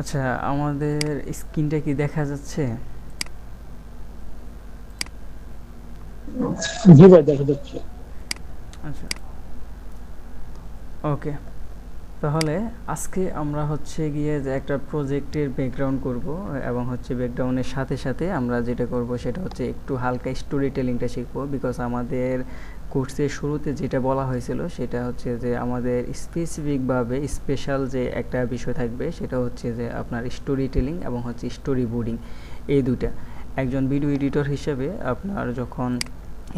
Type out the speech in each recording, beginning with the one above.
আচ্ছা, আমাদের স্ক্রিনটা কি দেখা যাচ্ছে? জি ভাই, দেখা যাচ্ছে। আচ্ছা, ওকে। তাহলে আজকে আমরা হচ্ছে গিয়ে যে একটা প্রজেক্টের ব্যাকগ্রাউন্ড করব, এবং হচ্ছে ব্যাকগ্রাউন্ডের সাথে সাথে আমরা যেটা করব সেটা হচ্ছে একটু হালকা স্টোরি টেলিংটা শিখবো, বিকজ আমাদের কোর্সের শুরুতে যেটা বলা হয়েছিল সেটা হচ্ছে যে আমাদের স্পেসিফিকভাবে স্পেশাল যে একটা বিষয় থাকবে সেটা হচ্ছে যে আপনার স্টোরি টেলিং এবং হচ্ছে স্টোরি বোর্ডিং, এই দুটা। একজন ভিডিও এডিটর হিসেবে আপনার যখন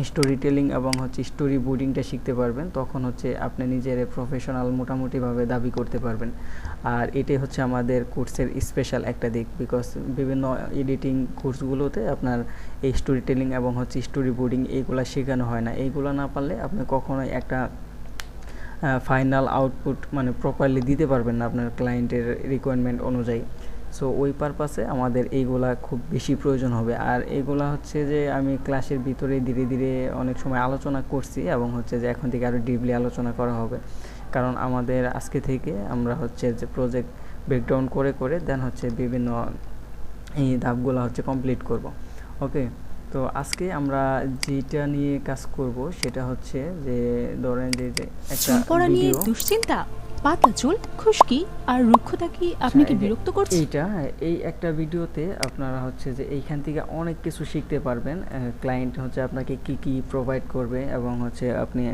স্টোরি টেলিং এবং হচ্ছে স্টোরি বোর্ডিংটা শিখতে পারবেন তখন হচ্ছে আপনি নিজের প্রফেশনাল মোটামুটিভাবে দাবি করতে পারবেন। আর এটাই হচ্ছে আমাদের কোর্সের স্পেশাল একটা দিক, বিকজ বিভিন্ন এডিটিং কোর্সগুলোতে আপনার এই স্টোরি টেলিং এবং হচ্ছে স্টোরি বোর্ডিং এইগুলো শেখানো হয় না। এইগুলো না পারলে আপনি কখনোই একটা ফাইনাল আউটপুট মানে প্রপারলি দিতে পারবেন না আপনার ক্লায়েন্টের রিকোয়ারমেন্ট অনুযায়ী। সো ওই পারপাসে আমাদের এইগুলা খুব বেশি প্রয়োজন হবে। আর এইগুলা হচ্ছে যে আমি ক্লাসের ভিতরে ধীরে ধীরে অনেক সময় আলোচনা করছি, এবং হচ্ছে যে এখন থেকে আরও ডিপলি আলোচনা করা হবে, কারণ আমাদের আজকে থেকে আমরা হচ্ছে যে প্রজেক্ট ব্রেকডাউন করে করে দেন হচ্ছে বিভিন্ন এই ধাপগুলো হচ্ছে কমপ্লিট করব। ওকে। তো আজকে আমরা যেটা নিয়ে কাজ করব সেটা হচ্ছে যে ধরেন যে একটা চুল পড়া নিয়ে ভিডিও। দুশ্চিন্তা, পাতলা চুল, খুশকি আর রুক্ষতা কি আচ্ছা, আপনাকে এই যে বিরক্ত করছে? এইটা, এই একটা ভিডিওতে আপনারা হচ্ছে যে এইখান থেকে অনেক কিছু শিখতে পারবেন। ক্লায়েন্ট হচ্ছে আপনাকে কি কি প্রোভাইড করবে এবং হচ্ছে আপনি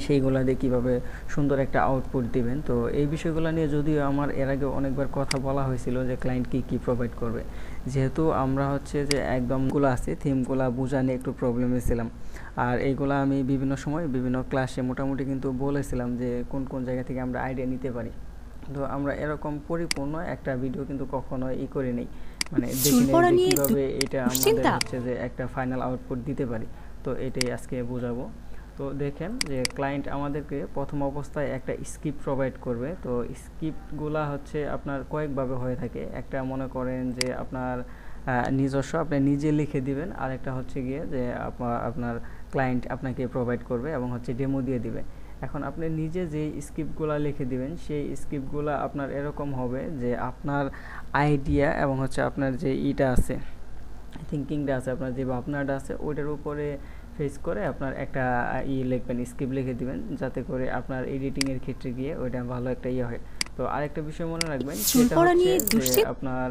সেইগুলা দিয়ে কীভাবে সুন্দর একটা আউটপুট দিবেন। তো এই বিষয়গুলো নিয়ে যদিও আমার এর আগে অনেকবার কথা বলা হয়েছিল যে ক্লায়েন্ট কি কি প্রোভাইড করবে, যেহেতু আমরা হচ্ছে যে একদমগুলো আছে থিমগুলো বোঝা নিয়ে একটু প্রবলেমে ছিলাম। আর এইগুলা আমি বিভিন্ন সময় বিভিন্ন ক্লাসে মোটামুটি কিন্তু বলেছিলাম যে কোন কোন জায়গা থেকে আমরা আইডিয়া নিতে পারি। তো আমরা এরকম পরিপূর্ণ একটা ভিডিও কিন্তু কখনো করি নেই, মানে চুল দেখি নেই পড়া যে নিয়ে কিভাবে এটা আমাদের দুশ্চিন্তা। হচ্ছে যে একটা ফাইনাল আউটপুট দিতে পারি। তো এটাই আজকে বোঝাবো। তো দেখেন যে ক্লায়েন্ট আমাদেরকে প্রথম অবস্থায় একটা স্ক্রিপ্ট প্রোভাইড করবে। তো স্ক্রিপ্টগুলা হচ্ছে আপনার কয়েকভাবে হয়ে থাকে। একটা মনে করেন যে আপনার নিজস্ব আপনি নিজে লিখে দিবেন, আর একটা হচ্ছে গিয়ে যে আপনার ক্লায়েন্ট আপনাকে প্রোভাইড করবে এবং হচ্ছে ডেমো দিয়ে দিবে। এখন আপনি নিজে যে স্ক্রিপ্টগুলো লিখে দিবেন সেই স্ক্রিপ্টগুলো আপনার এরকম হবে যে আপনার আইডিয়া এবং হচ্ছে আপনার যে ইটা আছে, থিঙ্কিংটা আছে, আপনার যে ভাবনাটা আছে ওইটার উপরে ফেস করে আপনার একটা লিখবেন, স্ক্রিপ্ট লিখে দিবেন, যাতে করে আপনার এডিটিংয়ের ক্ষেত্রে গিয়ে ওইটা ভালো একটা হয়। তো আরেকটা বিষয় মনে রাখবেন চুল সেটা পড়া হচ্ছে নিয়ে যে দুশ্চিন্তা। আপনার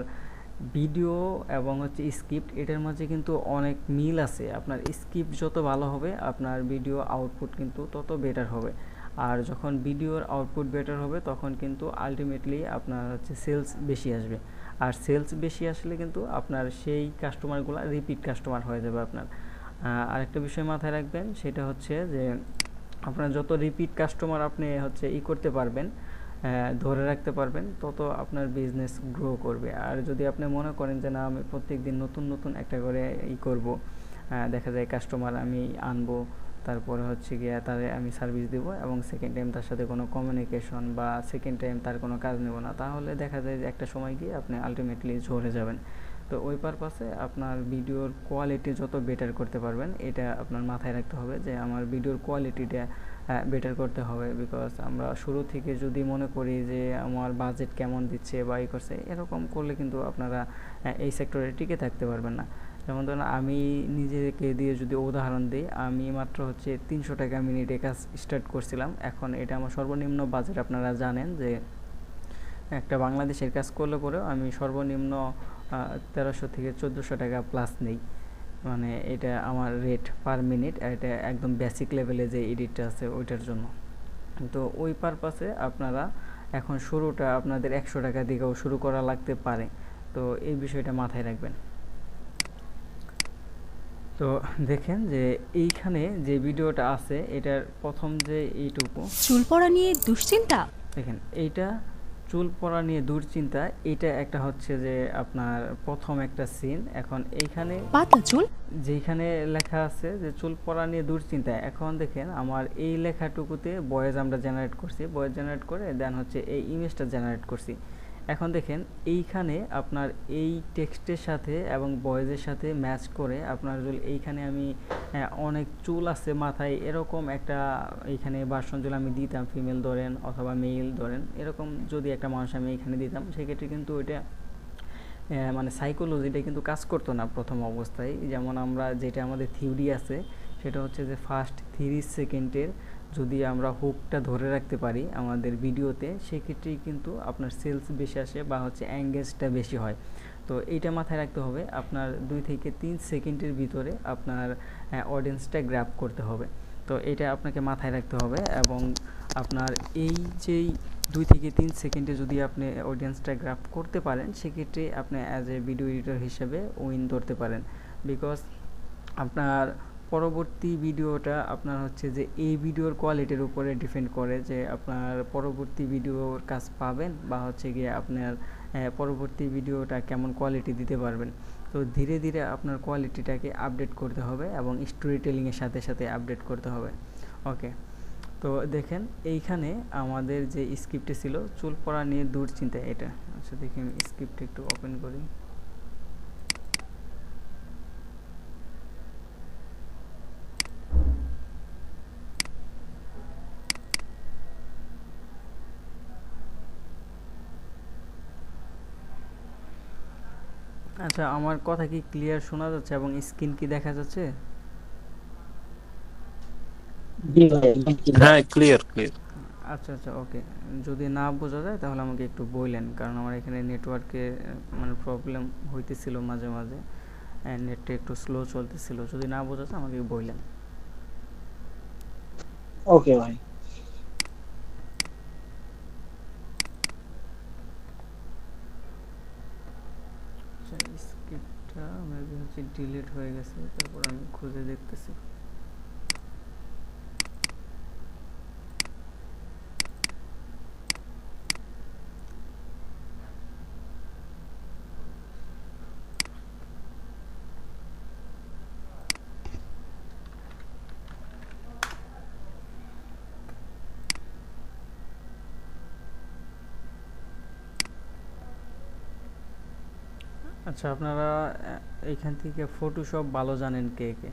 ভিডিও এবং হচ্ছে স্ক্রিপ্ট এটার মাঝে কিন্তু অনেক মিল আছে। আপনার স্ক্রিপ্ট যত ভালো হবে আপনার ভিডিও আউটপুট কিন্তু তত বেটার হবে। আর যখন ভিডিওর আউটপুট বেটার হবে তখন কিন্তু আলটিমেটলি আপনার হচ্ছে সেলস বেশি আসবে। আর সেলস বেশি আসলে কিন্তু আপনার সেই কাস্টমারগুলো রিপিট কাস্টমার হয়ে যাবে আপনার। আরেকটা বিষয় মাথায় রাখবেন সেটা হচ্ছে যে আপনার যত রিপিট কাস্টমার আপনি হচ্ছে করতে পারবেন, ধরে রাখতে পারবেন, তত আপনার বিজনেস গ্রো করবে। আর যদি আপনি মনে করেন যে না আমি প্রত্যেক দিন নতুন নতুন একটা করে করব, দেখা যায় কাস্টমার আমি আনবো, তারপরে হচ্ছে গিয়ে তারে আমি সার্ভিস দেবো এবং সেকেন্ড টাইম তার সাথে কোনো কমিউনিকেশন বা সেকেন্ড টাইম তার কোনো কাজ নেব না, তাহলে দেখা যায় যে একটা সময় গিয়ে আপনি আলটিমেটলি ঝরে যাবেন। তো ওই পারপাসে আপনার ভিডিওর কোয়ালিটি যত বেটার করতে পারবেন এটা আপনার মাথায় রাখতে হবে যে আমার ভিডিওর কোয়ালিটিটা বেটার করতে হবে। বিকজ আমরা শুরু থেকে যদি মনে করি যে আমার বাজেট কেমন দিচ্ছে বা করছে, এরকম করলে কিন্তু আপনারা এই সেক্টরে টিকে থাকতে পারবেন না। যেমন ধরুন আমি নিজেকে দিয়ে যদি উদাহরণ দিই, আমি মাত্র হচ্ছে 300 টাকা মিনিটে কাজ স্টার্ট করছিলাম। এখন এটা আমার সর্বনিম্ন বাজেট, আপনারা জানেন যে একটা বাংলাদেশের কাজ করলে পরেও আমি সর্বনিম্ন 1300 থেকে 1400 টাকা প্লাস নেই। মানে এটা আমার রেট পার মিনিট, এটা একদম বেসিক লেভেলে যে এডিটটা আছে ওইটার জন্য। তো ওই পারপাসে আপনারা এখন শুরুটা আপনাদের 100 টাকা দিকেও শুরু করা লাগতে পারে। তো এই বিষয়টা মাথায় রাখবেন। তো দেখেন যে এইখানে যে ভিডিওটা আছে এটার প্রথম যে এইটুকু, চুল পড়া নিয়ে দুশ্চিন্তা, দেখেন এইটা চুল পড়া নিয়ে দুশ্চিন্তা, এটা একটা হচ্ছে যে আপনার প্রথম একটা সিন। এখন এইখানে পাতলা চুল। যেখানে লেখা আছে যে চুল পড়া নিয়ে দুশ্চিন্তা, এখন দেখেন আমার এই লেখাটুকুতে ভয়েস আমরা জেনারেট করছি, ভয়েস জেনারেট করে দেন হচ্ছে এই ইমেজটা জেনারেট করছি। এখন দেখেন এইখানে আপনার এই টেক্সটের সাথে এবং ভয়েসের সাথে ম্যাচ করে আপনার যদি এইখানে আমি অনেক চুল আছে মাথায় এরকম একটা এইখানে ভার্সন যদি আমি দিতাম, ফিমেল ধরেন অথবা মেল ধরেন, এরকম যদি একটা মানুষ আমি এখানে দিতাম, সেক্ষেত্রে কিন্তু ওইটা মানে সাইকোলজিটা কিন্তু কাজ করতো না প্রথম অবস্থায়। যেমন আমরা যেটা আমাদের থিওরি আছে সেটা হচ্ছে যে ফার্স্ট 30 সেকেন্ডের যদি আমরা হুকটা ধরে রাখতে পারি আমাদের ভিডিওতে, সেক্ষেত্রেই কিন্তু আপনার সেলস বেশি আসে বা হচ্ছে এঙ্গেজটা বেশি হয়। তো এইটা মাথায় রাখতে হবে, আপনার 2 থেকে 3 সেকেন্ডের ভিতরে আপনার অডিয়েন্সটা গ্র্যাব করতে হবে। তো এটা আপনাকে মাথায় রাখতে হবে, এবং আপনার এই যেই 2 থেকে 3 সেকেন্ডে যদি আপনি অডিয়েন্সটা গ্র্যাব করতে পারেন, সেক্ষেত্রে আপনি অ্যাজ এ ভিডিও এডিটর হিসেবে উইন ধরতে পারেন। বিকজ আপনার পরবর্তী ভিডিওটা আপনার হচ্ছে যে এই ভিডিওর কোয়ালিটির উপরে ডিপেন্ড করে যে আপনার পরবর্তী ভিডিওর কাজ পাবেন বা হচ্ছে গিয়ে আপনার পরবর্তী ভিডিওটা কেমন কোয়ালিটি দিতে পারবেন। তো ধীরে ধীরে আপনার কোয়ালিটিটাকে আপডেট করতে হবে এবং স্টোরি টেলিংয়ের সাথে সাথে আপডেট করতে হবে। ওকে, তো দেখেন এইখানে আমাদের যে স্ক্রিপ্টে ছিল চুল পড়া নিয়ে দুশ্চিন্তা, এটা আচ্ছা দেখি আমি স্ক্রিপ্ট একটু ওপেন করি। আচ্ছা, আমার কথা কি ক্লিয়ার শোনা যাচ্ছে এবং স্ক্রিন কি দেখা যাচ্ছে? জি ভাই, একদম clear। হ্যাঁ, ক্লিয়ার ক্লিয়ার। আচ্ছা আচ্ছা, ওকে। যদি না বোঝা যায় তাহলে আমাকে একটু বললেন, কারণ আমার এখানে নেটওয়ার্কে মানে প্রবলেম হইতেছিল মাঝে মাঝে, নেটটা একটু স্লো চলতেছিল। যদি না বোঝা যায় আমাকে বললেন। ওকে ভাই। আচ্ছা, স্ক্রিপ্টটা মেবি হচ্ছে ডিলিট হয়ে গেছে, তারপর আমি খুঁজে দেখতেছি। আচ্ছা, আপনারা এইখান থেকে ফটোশপ ভালো জানেন কে কে?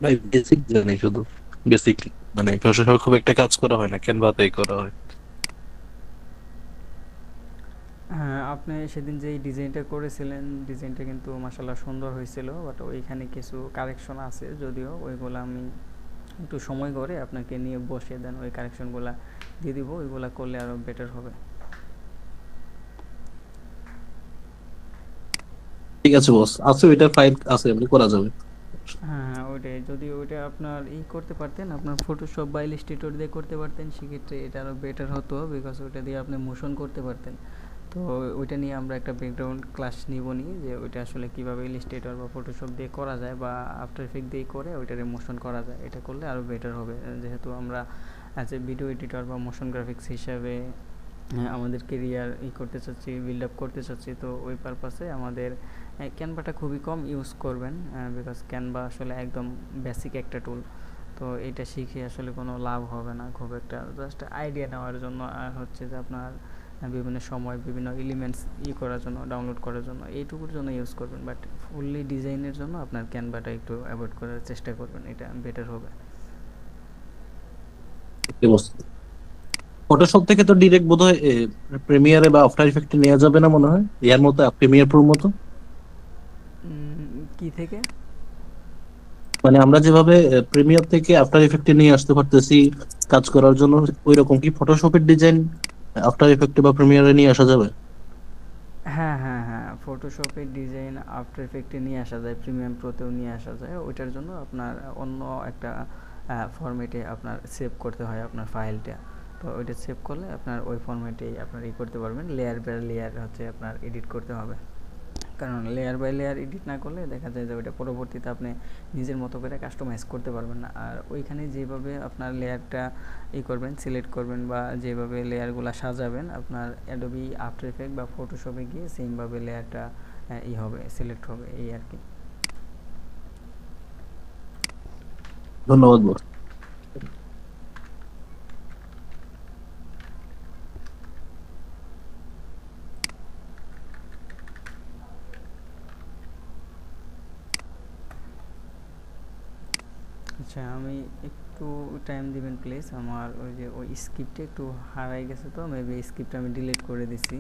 ভাই বেসিক জানি শুধু, বেসিক, মানে ফটোশপে খুব একটা কাজ করা হয় না, ক্যানভাতেই করা হয়। হ্যাঁ, আপনি সেদিন যেই ডিজাইনটা করেছিলেন ডিজাইনটা কিন্তু মাশাআল্লাহ সুন্দর হয়েছিল, বাট ওইখানে কিছু কারেকশন আছে, যদিও ওইগুলো আমি একটু সময় করে আপনাকে নিয়ে বসে দেন ওই কারেকশনগুলো দিয়ে দিব, ওইগুলো করলে আরও বেটার হবে। ঠিক আছে বস, আছে ওইটার ফাইল আছে, এমনি করা যাবে। হ্যাঁ হ্যাঁ, ওইটাই, যদি ওইটা আপনার করতে পারতেন, আপনার ফটোশপ বা ইলাস্ট্রেটর দিয়ে করতে পারতেন, সেক্ষেত্রে এটা আরও বেটার হতো, বিকজ ওইটা দিয়ে আপনি মোশন করতে পারতেন। তো ওইটা নিয়ে আমরা একটা ব্যাকগ্রাউন্ড ক্লাস নিব নি, যে ওইটা আসলে কীভাবে ইলাস্ট্রেটর বা ফটোশপ দিয়ে করা যায় বা আফটার ইফেক্ট দিয়ে করে ওইটারে মোশন করা যায়, এটা করলে আরও বেটার হবে। যেহেতু আমরা অ্যাজ এ ভিডিও এডিটর বা মোশন গ্রাফিক্স হিসাবে আমাদের কেরিয়ার করতে চাচ্ছি, বিল্ড আপ করতে চাচ্ছি, তো ওই পারপাসে আমাদের ক্যানভাটা খুবই কম ইউজ করবেন, বিকজ ক্যানভা আসলে একদম বেসিক একটা টুল। তো এটা শিখে আসলে কোনো লাভ হবে না খুব একটা, জাস্ট আইডিয়া নেওয়ার জন্য, আর হচ্ছে যে আপনার বিভিন্ন সময় বিভিন্ন এলিমেন্টস করার জন্য, ডাউনলোড করার জন্য, এইটুকুর জন্য ইউজ করবেন। বাট ফুললি ডিজাইনের জন্য আপনার ক্যানভাটা একটু অ্যাভয়েড করার চেষ্টা করবেন, এটা বেটার হবে। ফটোশপ থেকে তো ডিরেক্ট বোধহয় প্রিমিয়ারে বা আফটার ইফেক্টে নেওয়া যাবে না মনে হয়, এর মতো প্রিমিয়ার প্রোর মতো। কি থেকে? মানে আমরা যেভাবে প্রিমিয়ার থেকে আফটার ইফেক্টে নিয়ে আসতে পারতেছি কাজ করার জন্য, ওই রকম কি ফটোশপের ডিজাইন আফটার ইফেক্টে বা প্রিমিয়ারে নিয়ে আসা যাবে? হ্যাঁ হ্যাঁ হ্যাঁ, ফটোশপের ডিজাইন আফটার ইফেক্টে নিয়ে আসা যায়, প্রিমিয়াম প্রোতেও নিয়ে আসা যায়। ওইটার জন্য আপনার অন্য একটা ফরম্যাটে আপনার সেভ করতে হয় আপনার ফাইলটা। তো ওইটা সেভ করলে আপনার ওই ফরম্যাটেই আপনার করতে পারবেন, লেয়ার বাই লেয়ার হচ্ছে আপনার এডিট করতে হবে। কারণ লেয়ার বাই লেয়ার এডিট না করলে দেখা যায় যে ওইটা পরবর্তীতে আপনি নিজের মতো করে কাস্টমাইজ করতে পারবেন না। আর ওইখানে যেভাবে আপনার লেয়ারটা করবেন, সিলেক্ট করবেন বা যেভাবে লেয়ারগুলো সাজাবেন, আপনার অ্যাডোবি আফটার ইফেক্ট বা ফটোশপে গিয়ে সেমভাবে লেয়ারটা হবে, সিলেক্ট হবে, এই আর কি। ধন্যবাদ বস। আচ্ছা, আমি একটু টাইম দিবেন প্লিজ, আমার ওই যে ওই স্ক্রিপ্টে একটু হারাই গেছে, তো মেবি স্ক্রিপ্টটা আমি ডিলিট করে দিছি।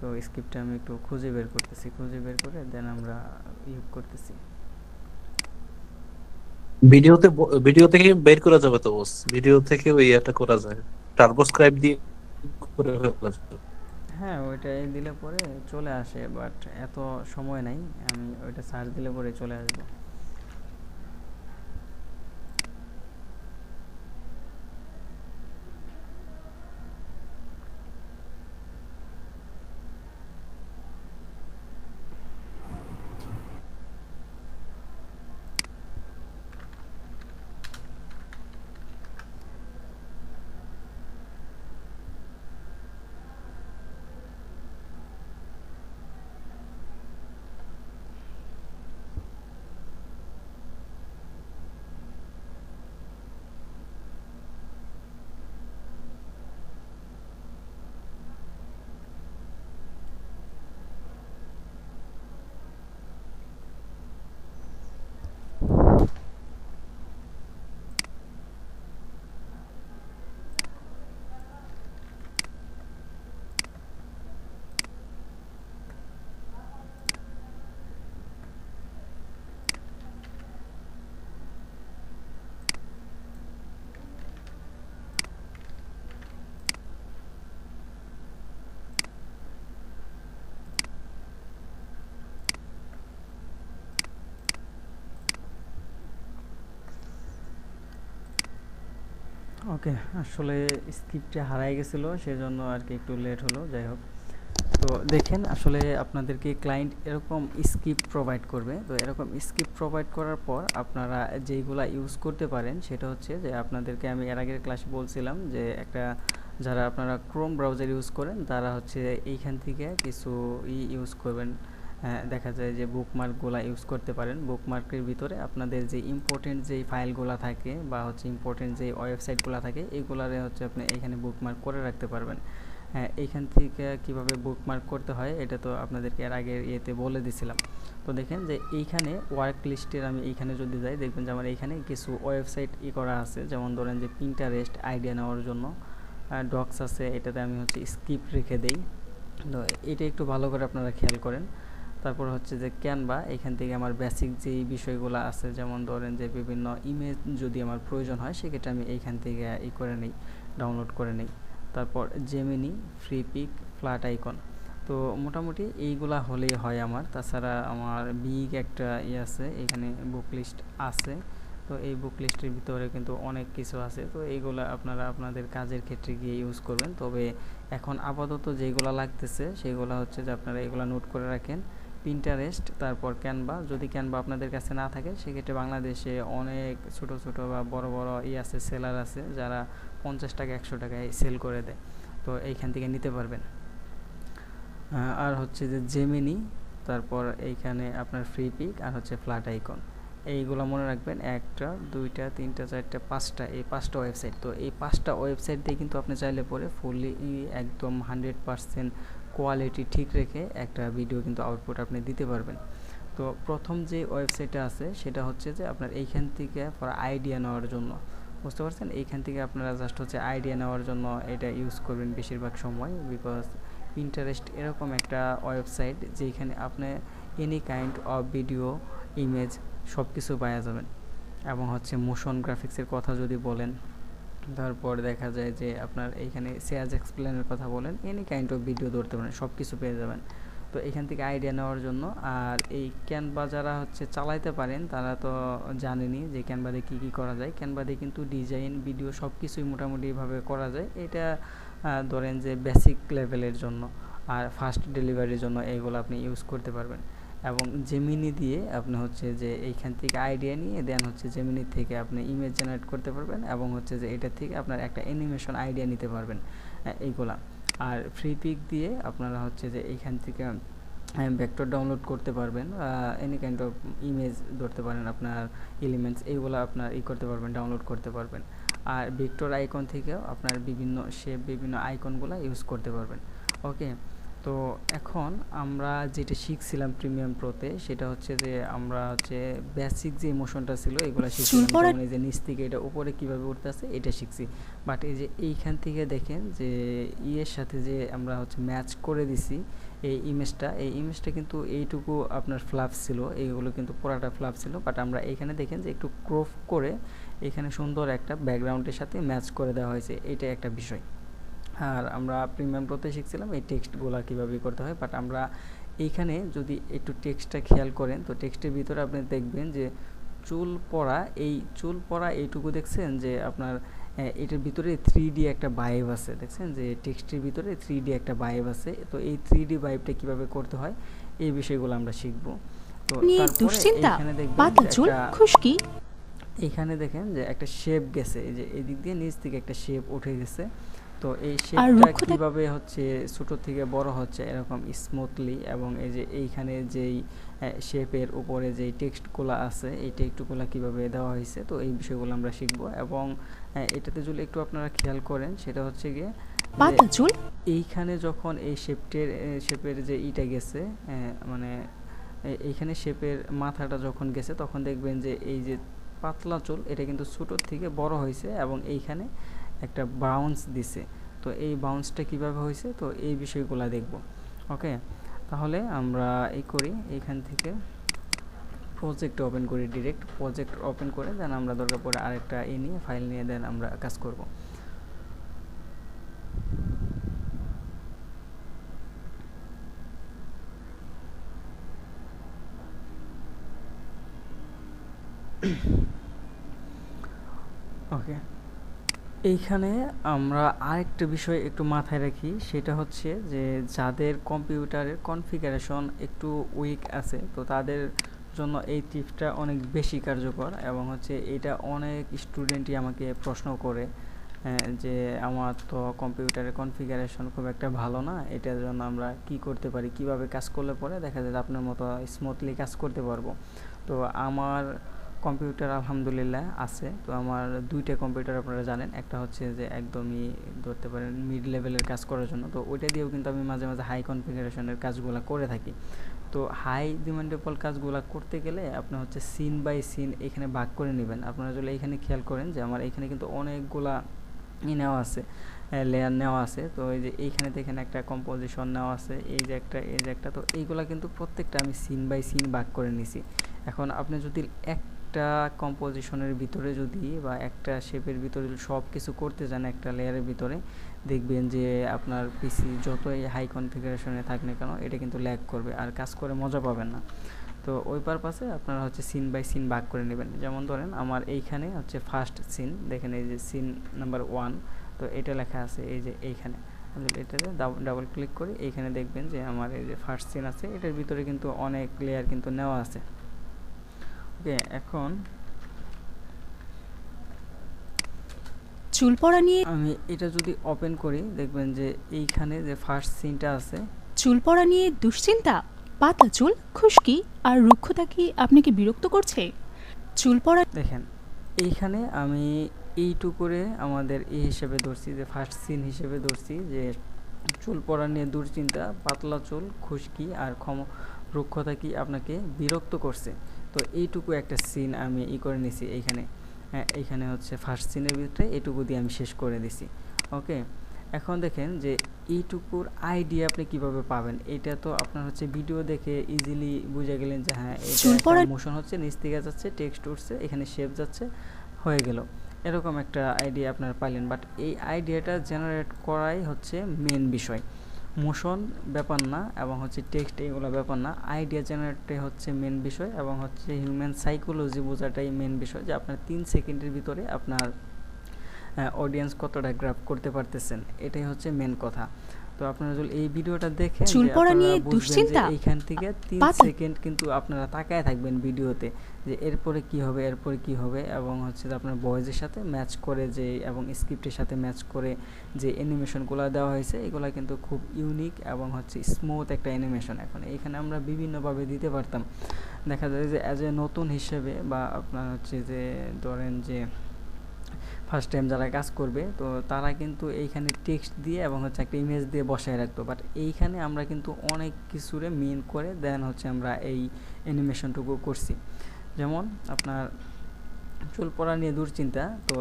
তো স্ক্রিপ্টটা আমি একটু খুঁজে বের করতেছি, খুঁজে বের করে দেন আমরা করতেছি। ভিডিও থেকে বের করা যাবে তো বস, ভিডিও থেকে ওই এটা করা যায়, টার্বোস্ক্রাইব দিয়ে করে ফেলা যাবে। হ্যাঁ, ওইটাই দিলে পরে চলে আসে, বাট এত সময় নাই, আমি ওইটা সার্চ দিলে পরে চলে আসবো। ওকে, আসলে স্ক্রিপ্টে হারাই গেছিলো, সেজন্য আর কি একটু লেট হলো, যাই হোক। তো দেখেন, আসলে আপনাদেরকে ক্লায়েন্ট এরকম স্ক্রিপ্ট প্রোভাইড করবে। তো এরকম স্ক্রিপ্ট প্রোভাইড করার পর আপনারা যেইগুলা ইউজ করতে পারেন সেটা হচ্ছে যে, আপনাদেরকে আমি এর আগের ক্লাসে বলছিলাম যে একটা, যারা আপনারা ক্রোম ব্রাউজার ইউজ করেন তারা হচ্ছে এইখান থেকে কিছু ইউজ করবেন। দেখা যায় যে বুকমার্কগুলো ইউজ করতে পারেন। বুকমার্কের ভিতরে আপনাদের যে ইম্পর্টেন্ট যেই ফাইলগুলো থাকে বা হচ্ছে ইম্পর্টেন্ট যে ওয়েবসাইটগুলো থাকে, এইগুলারে হচ্ছে আপনি এখানে বুকমার্ক করে রাখতে পারবেন। হ্যাঁ, এইখান থেকে কিভাবে বুকমার্ক করতে হয় এটা তো আপনাদেরকে এর আগের ইয়েতে বলে দিছিলাম। তো দেখেন যে এইখানে ওয়ার্ক লিস্টের, আমি এইখানে যদি যাই দেখবেন যে আমার এইখানে কিছু ওয়েবসাইট করা আছে, যেমন ধরেন যে পিন্টারেস্ট আইডিয়া নেওয়ার জন্য, ডক্স আছে, এটাতে আমি হচ্ছে স্ক্রিপ্ট রেখে দেই। তো এটা একটু ভালো করে আপনারা খেয়াল করেন। তারপর হচ্ছে যে ক্যানভা, এখান থেকে আমার বেসিক যেই বিষয়গুলো আছে, যেমন ধরেন যে বিভিন্ন ইমেজ যদি আমার প্রয়োজন হয় সেক্ষেত্রে আমি এইখান থেকে করে নিই, ডাউনলোড করে নিই। তারপর Gemini, Freepik, Flaticon. তো মোটামুটি এইগুলা হলেই হয় আমার। তাছাড়া আমার বিগ একটা আছে, এখানে বুক লিস্ট আছে। তো এই বুক লিস্টের ভিতরে কিন্তু অনেক কিছু আছে, তো এইগুলা আপনারা আপনাদের কাজের ক্ষেত্রে গিয়ে ইউজ করবেন। তবে এখন আপাতত যেগুলো লাগতেছে সেগুলো হচ্ছে যে আপনারা এগুলো নোট করে রাখেন। পিন্টারেস্ট, তারপর ক্যানভা। যদি ক্যানভা আপনাদের কাছে না থাকে সেক্ষেত্রে বাংলাদেশে অনেক ছোট ছোট বা বড় বড় আছে, সেলার আছে যারা 50 টাকা 100 টাকায় সেল করে দেয়, তো এইখান থেকে নিতে পারবেন। আর হচ্ছে যে জেমিনি, তারপর এইখানে আপনার ফ্রি পিক, আর হচ্ছে ফ্ল্যাট আইকন। এইগুলো মনে রাখবেন, 1টা 2টা 3টা 4টা 5টা, এই 5টা ওয়েবসাইট। তো এই 5টা ওয়েবসাইট দিয়ে কিন্তু আপনি চাইলে পরে ফুললি একদম 100% কোয়ালিটি ঠিক রেখে একটা ভিডিও কিন্তু আউটপুট আপনি দিতে পারবেন। তো প্রথম যে ওয়েবসাইটটা আছে সেটা হচ্ছে যে আপনার এইখান থেকে আইডিয়া নেওয়ার জন্য, বুঝতে পারছেন, এইখান থেকে আপনারা জাস্ট হচ্ছে আইডিয়া নেওয়ার জন্য এটা ইউজ করবেন বেশিরভাগ সময়। বিকজ পিন্টারেস্ট এরকম একটা ওয়েবসাইট যেখানে আপনি any kind of video, image সব কিছু পাওয়া যাবেন। এবং হচ্ছে মোশন গ্রাফিক্সের কথা যদি বলেন, তারপর দেখা যায় যে আপনার এইখানে সেয়াজ এক্সপ্লেনের কথা বলেন, এনি কাইন্ড অফ ভিডিও ধরতে পারেন, সব কিছু পেয়ে যাবেন। তো এখান থেকে আইডিয়া নেওয়ার জন্য। আর এই ক্যানভা যারা হচ্ছে চালাইতে পারেন তারা তো জানেনই যে ক্যানভা দিয়ে কী কী করা যায়। ক্যানভা দিয়ে কিন্তু ডিজাইন, ভিডিও সব কিছুই মোটামুটিভাবে করা যায়। এটা ধরেন যে বেসিক লেভেলের জন্য। আর ফাস্ট ডেলিভারির জন্য এইগুলো আপনি ইউজ করতে পারবেন। এবং জেমিনি দিয়ে আপনি হচ্ছে যে এইখান থেকে আইডিয়া নিয়ে দেন হচ্ছে জেমিনি থেকে আপনি ইমেজ জেনারেট করতে পারবেন এবং হচ্ছে যে এটা থেকে আপনার একটা অ্যানিমেশন আইডিয়া নিতে পারবেন এইগুলা। আর ফ্রি পিক দিয়ে আপনারা হচ্ছে যে এইখান থেকে ভেক্টর ডাউনলোড করতে পারবেন, এনি কাইন্ড অফ ইমেজ ধরতে পারেন, আপনার এলিমেন্টস এইগুলো আপনার করতে পারবেন, ডাউনলোড করতে পারবেন। আর ভেক্টর আইকন থেকেও আপনার বিভিন্ন শেপ, বিভিন্ন আইকনগুলো ইউজ করতে পারবেন। ওকে, তো এখন আমরা যেটা শিখছিলাম প্রিমিয়াম প্রোতে সেটা হচ্ছে যে আমরা হচ্ছে বেসিক যে ইমোশনটা ছিল এগুলো শিখছিলাম, যেমন এই যে নিচ থেকে এটা উপরে কীভাবে উঠতে আসে এটা শিখছি। বাট এই যে এইখান থেকে দেখেন যে ইয়ের সাথে যে আমরা হচ্ছে ম্যাচ করে দিছি এই ইমেজটা কিন্তু এইটুকু আপনার ফ্লাফ ছিল, এইগুলো কিন্তু পুরাটা ফ্লাফ ছিল। বাট আমরা এইখানে দেখেন যে একটু ক্রপ করে এখানে সুন্দর একটা ব্যাকগ্রাউন্ডের সাথে ম্যাচ করে দেওয়া হয়েছে, এইটা একটা বিষয়। আর আমরা প্রিমিয়াম প্রোতে শিখছিলাম এই টেক্সটগুলো কীভাবে করতে হয়। বাট আমরা এইখানে যদি একটু টেক্সটটা খেয়াল করেন তো টেক্সটের ভিতরে আপনি দেখবেন যে চুল পড়া এইটুকু দেখছেন যে আপনার এটার ভিতরে 3D একটা ভাইব আছে, দেখছেন যে টেক্সটের ভিতরে 3D একটা ভাইব আছে। তো এই 3D ভাইবটা কিভাবে করতে হয় এই বিষয়গুলো আমরা শিখব। তো তারপরে এখানে দেখবেন এখানে দেখেন যে একটা শেপ গেছে, এই যে এই দিক দিয়ে নিচ থেকে একটা শেপ উঠে গেছে। তো এই শেপটা কিভাবে হচ্ছে ছোট থেকে বড় হচ্ছে এরকম স্মুথলি, এবং এই যে এইখানে যেই শেপের উপরে যেই টেক্সটগুলো আছে এই টেক্সটগুলো কিভাবে দেওয়া হয়েছে, তো এই বিষয়গুলো আমরা শিখব। এবং এটাতে যদি একটু আপনারা খেয়াল করেন সেটা হচ্ছে গিয়ে এইখানে যখন এই শেপের যে ইটা গেছে, মানে এইখানে শেপের মাথাটা যখন গেছে তখন দেখবেন যে এই যে পাতলা চুল এটা কিন্তু ছোটোর থেকে বড় হয়েছে এবং এইখানে একটা বাউন্স দিছে। তো এই বাউন্সটা কিভাবে হয়েছে তো এই বিষয়গুলো দেখব। ওকে, তাহলে আমরা এইখান থেকে প্রজেক্ট ওপেন করি, ডিরেক্ট প্রজেক্ট ওপেন করে দেন আমরা দরকার পড়ে আরেকটা নিয়ে ফাইল নিয়ে দেন আমরা কাজ করব। ওকে, এইখানে আমরা আরেকটা বিষয় একটু মাথায় রাখি, সেটা হচ্ছে যে যাদের কম্পিউটারের কনফিগারেশন একটু উইক আছে তো তাদের জন্য এই টিপসটা অনেক বেশি কার্যকর। এবং হচ্ছে এটা অনেক স্টুডেন্টই আমাকে প্রশ্ন করে যে আমার তো কম্পিউটারের কনফিগারেশন খুব একটা ভালো না, এটার জন্য আমরা কি করতে পারি, কিভাবে কাজ করলে পরে দেখা যায় আপনার মতো স্মুথলি কাজ করতে পারবো। তো আমার কম্পিউটার আলহামদুলিল্লাহ আছে। তো আমার দুইটা কম্পিউটার আপনারা জানেন, একটা হচ্ছে যে একদমই ধরতে পারেন মিড লেভেলের কাজ করার জন্য, তো ওইটা দিয়েও কিন্তু আমি মাঝে মাঝে হাই কনফিগারেশনের কাজগুলো করে থাকি। তো হাই ডিমান্ডেবল কাজগুলো করতে গেলে আপনি হচ্ছে সিন বাই সিন এখানে ভাগ করে নেবেন। আপনারা যদি এখানে খেয়াল করেন যে আমার এখানে কিন্তু অনেকগুলা নেওয়া আছে, লেয়ার নেওয়া আছে। তো এই যে এইখানে দেখেন একটা কম্পোজিশন নেওয়া আছে, এই যে একটা, তো এইগুলা কিন্তু প্রত্যেকটা আমি সিন বাই সিন ভাগ করে নিছি। এখন আপনি যদি একটা কম্পোজিশনের ভিতরে যদি বা একটা শেপের ভিতরে সব কিছু করতে চান একটা লেয়ারের ভিতরে, দেখবেন যে আপনার পিসি যতই হাই কনফিগারেশনে থাক না কেন এটা কিন্তু ল্যাগ করবে আর কাজ করে মজা পাবেন না। তো ওই পারপাসে আপনারা হচ্ছে সিন বাই সিন ভাগ করে নেবেন। যেমন ধরেন আমার এইখানে হচ্ছে ফার্স্ট সিন, দেখেন এই যে সিন নাম্বার 1, তো এটা লেখা আছে এই যে এইখানে, এটাতে ডাবল ক্লিক করি, এইখানে দেখবেন যে আমার এই যে ফার্স্ট সিন আছে, এটার ভিতরে কিন্তু অনেক লেয়ার কিন্তু নেওয়া আছে। ওকে, এখন চুল পড়া নিয়ে আমি এটা যদি ওপেন করি দেখবেন যে এইখানে যে ফার্স্ট সিনটা আছে, চুল পড়া নিয়ে দুশ্চিন্তা, পাতলা চুল, খুশকি আর রুক্ষতা কি আপনাকে বিরক্ত করছে? চুল পড়া দেখেন এইখানে আমি এইটুকু করে আমাদের হিসেবে ধরছি, যে ফার্স্ট সিন হিসেবে ধরছি যে চুল পড়া নিয়ে দুশ্চিন্তা, পাতলা চুল, খুশকি আর রুক্ষতা কি আপনাকে বিরক্ত করছে। তো এইটুকু একটা সিন আমি করে নিছি এইখানে। এইখানে হচ্ছে ফার্স্ট সিনের ভিতরে এইটুকু দিয়ে আমি শেষ করে দিছি। ওকে, এখন দেখেন যে এইটুকুর আইডিয়া আপনি কিভাবে পাবেন। এটা তো আপনার হচ্ছে ভিডিও দেখে ইজিলি বুঝে গেলেন যে হ্যাঁ এটা মোশন হচ্ছে, নিচ থেকে যাচ্ছে, টেক্সট উঠছে, এখানে শেপ যাচ্ছে, হয়ে গেল, এরকম একটা আইডিয়া আপনারা পাইলেন। বাট এই আইডিয়াটা জেনারেট করাই হচ্ছে মেন বিষয়, মোশন ব্যাপার না এবং হচ্ছে টেক্সট এগুলো ব্যাপার না, আইডিয়া জেনারেটে হচ্ছে মেন বিষয় এবং হচ্ছে হিউম্যান সাইকোলজি বোঝাটাই মেন বিষয়, যে আপনার 3 সেকেন্ডের ভিতরে আপনার অডিয়েন্স কতটা গ্রাফ করতে পারতেছেন, এটাই হচ্ছে মেন কথা। তো তো আপনারা যদি এই ভিডিওটা দেখেন চুল যে পড়া আপনারা নিয়ে বুঝবেন যে দুশ্চিন্তা? এইখান থেকে 3 পাতা সেকেন্ড কিন্তু আপনারা তাকায় থাকবেন ভিডিওতে যে এরপরে কি হবে এরপরে কি হবে, এবং হচ্ছে যে আপনার ভয়েসের সাথে ম্যাচ করে যে এবং স্ক্রিপ্টের সাথে ম্যাচ করে যে অ্যানিমেশনগুলো দেওয়া হয়েছে এগুলো কিন্তু খুব ইউনিক এবং হচ্ছে স্মুথ একটা অ্যানিমেশন। এখন এইখানে আমরা বিভিন্নভাবে দিতে পারতাম, দেখা যায় যে অ্যাজ এ নতুন হিসেবে বা আপনার হচ্ছে যে ধরেন যে ফার্স্ট টাইম যারা কাজ করবে তো তারা কিন্তু এইখানে টেক্সট দিয়ে এবং হচ্ছে একটা ইমেজ দিয়ে বসায় রাখতো, বাট এইখানে আমরা কিন্তু অনেক কিছুরে মিন করে দেন হচ্ছে আমরা এই অ্যানিমেশনটুকু করছি। যেমন আপনার চুল পড়া নিয়ে দুশ্চিন্তা, তো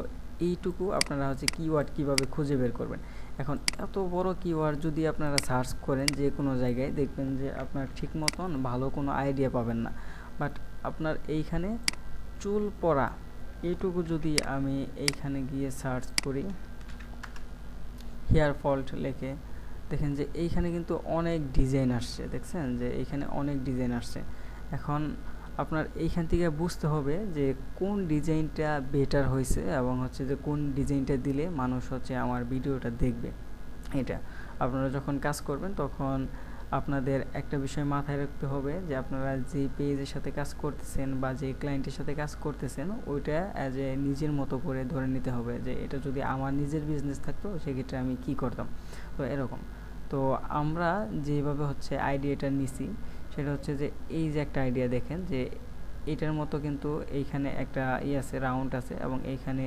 এইটুকু আপনারা হচ্ছে কিওয়ার্ড কিভাবে খুঁজে বের করবেন। এখন এত বড় কিওয়ার্ড যদি আপনারা সার্চ করেন যে কোনো জায়গায়, দেখবেন যে আপনার ঠিক মতন ভালো কোনো আইডিয়া পাবেন না। বাট আপনার এইখানে চুল পড়া এইটুকু যদি আমি এইখানে গিয়ে সার্চ করি, হেয়ার ফল্ট লেখে, দেখেন যে এইখানে কিন্তু অনেক ডিজাইন আসছে, দেখছেন যে এইখানে অনেক ডিজাইন আসছে। এখন আপনার এইখান থেকে বুঝতে হবে যে কোন ডিজাইনটা বেটার হয়েছে এবং হচ্ছে যে কোন ডিজাইনটা দিলে মানুষ হচ্ছে আমার ভিডিওটা দেখবে। এটা আপনারা যখন কাজ করবেন তখন আপনাদের একটা বিষয় মাথায় রাখতে হবে যে আপনারা যে পেজের সাথে কাজ করতেছেন বা যে ক্লায়েন্টের সাথে কাজ করতেছেন ওইটা অ্যাজ এ নিজের মতো করে ধরে নিতে হবে যে এটা যদি আমার নিজের বিজনেস থাকতো সেক্ষেত্রে আমি কি করতাম। তো এরকম, তো আমরা যেভাবে হচ্ছে আইডিয়াটা নিছি সেটা হচ্ছে যে এই যে একটা আইডিয়া দেখেন যে এটার মতো কিন্তু এইখানে একটা আছে, রাউন্ড আছে এবং এইখানে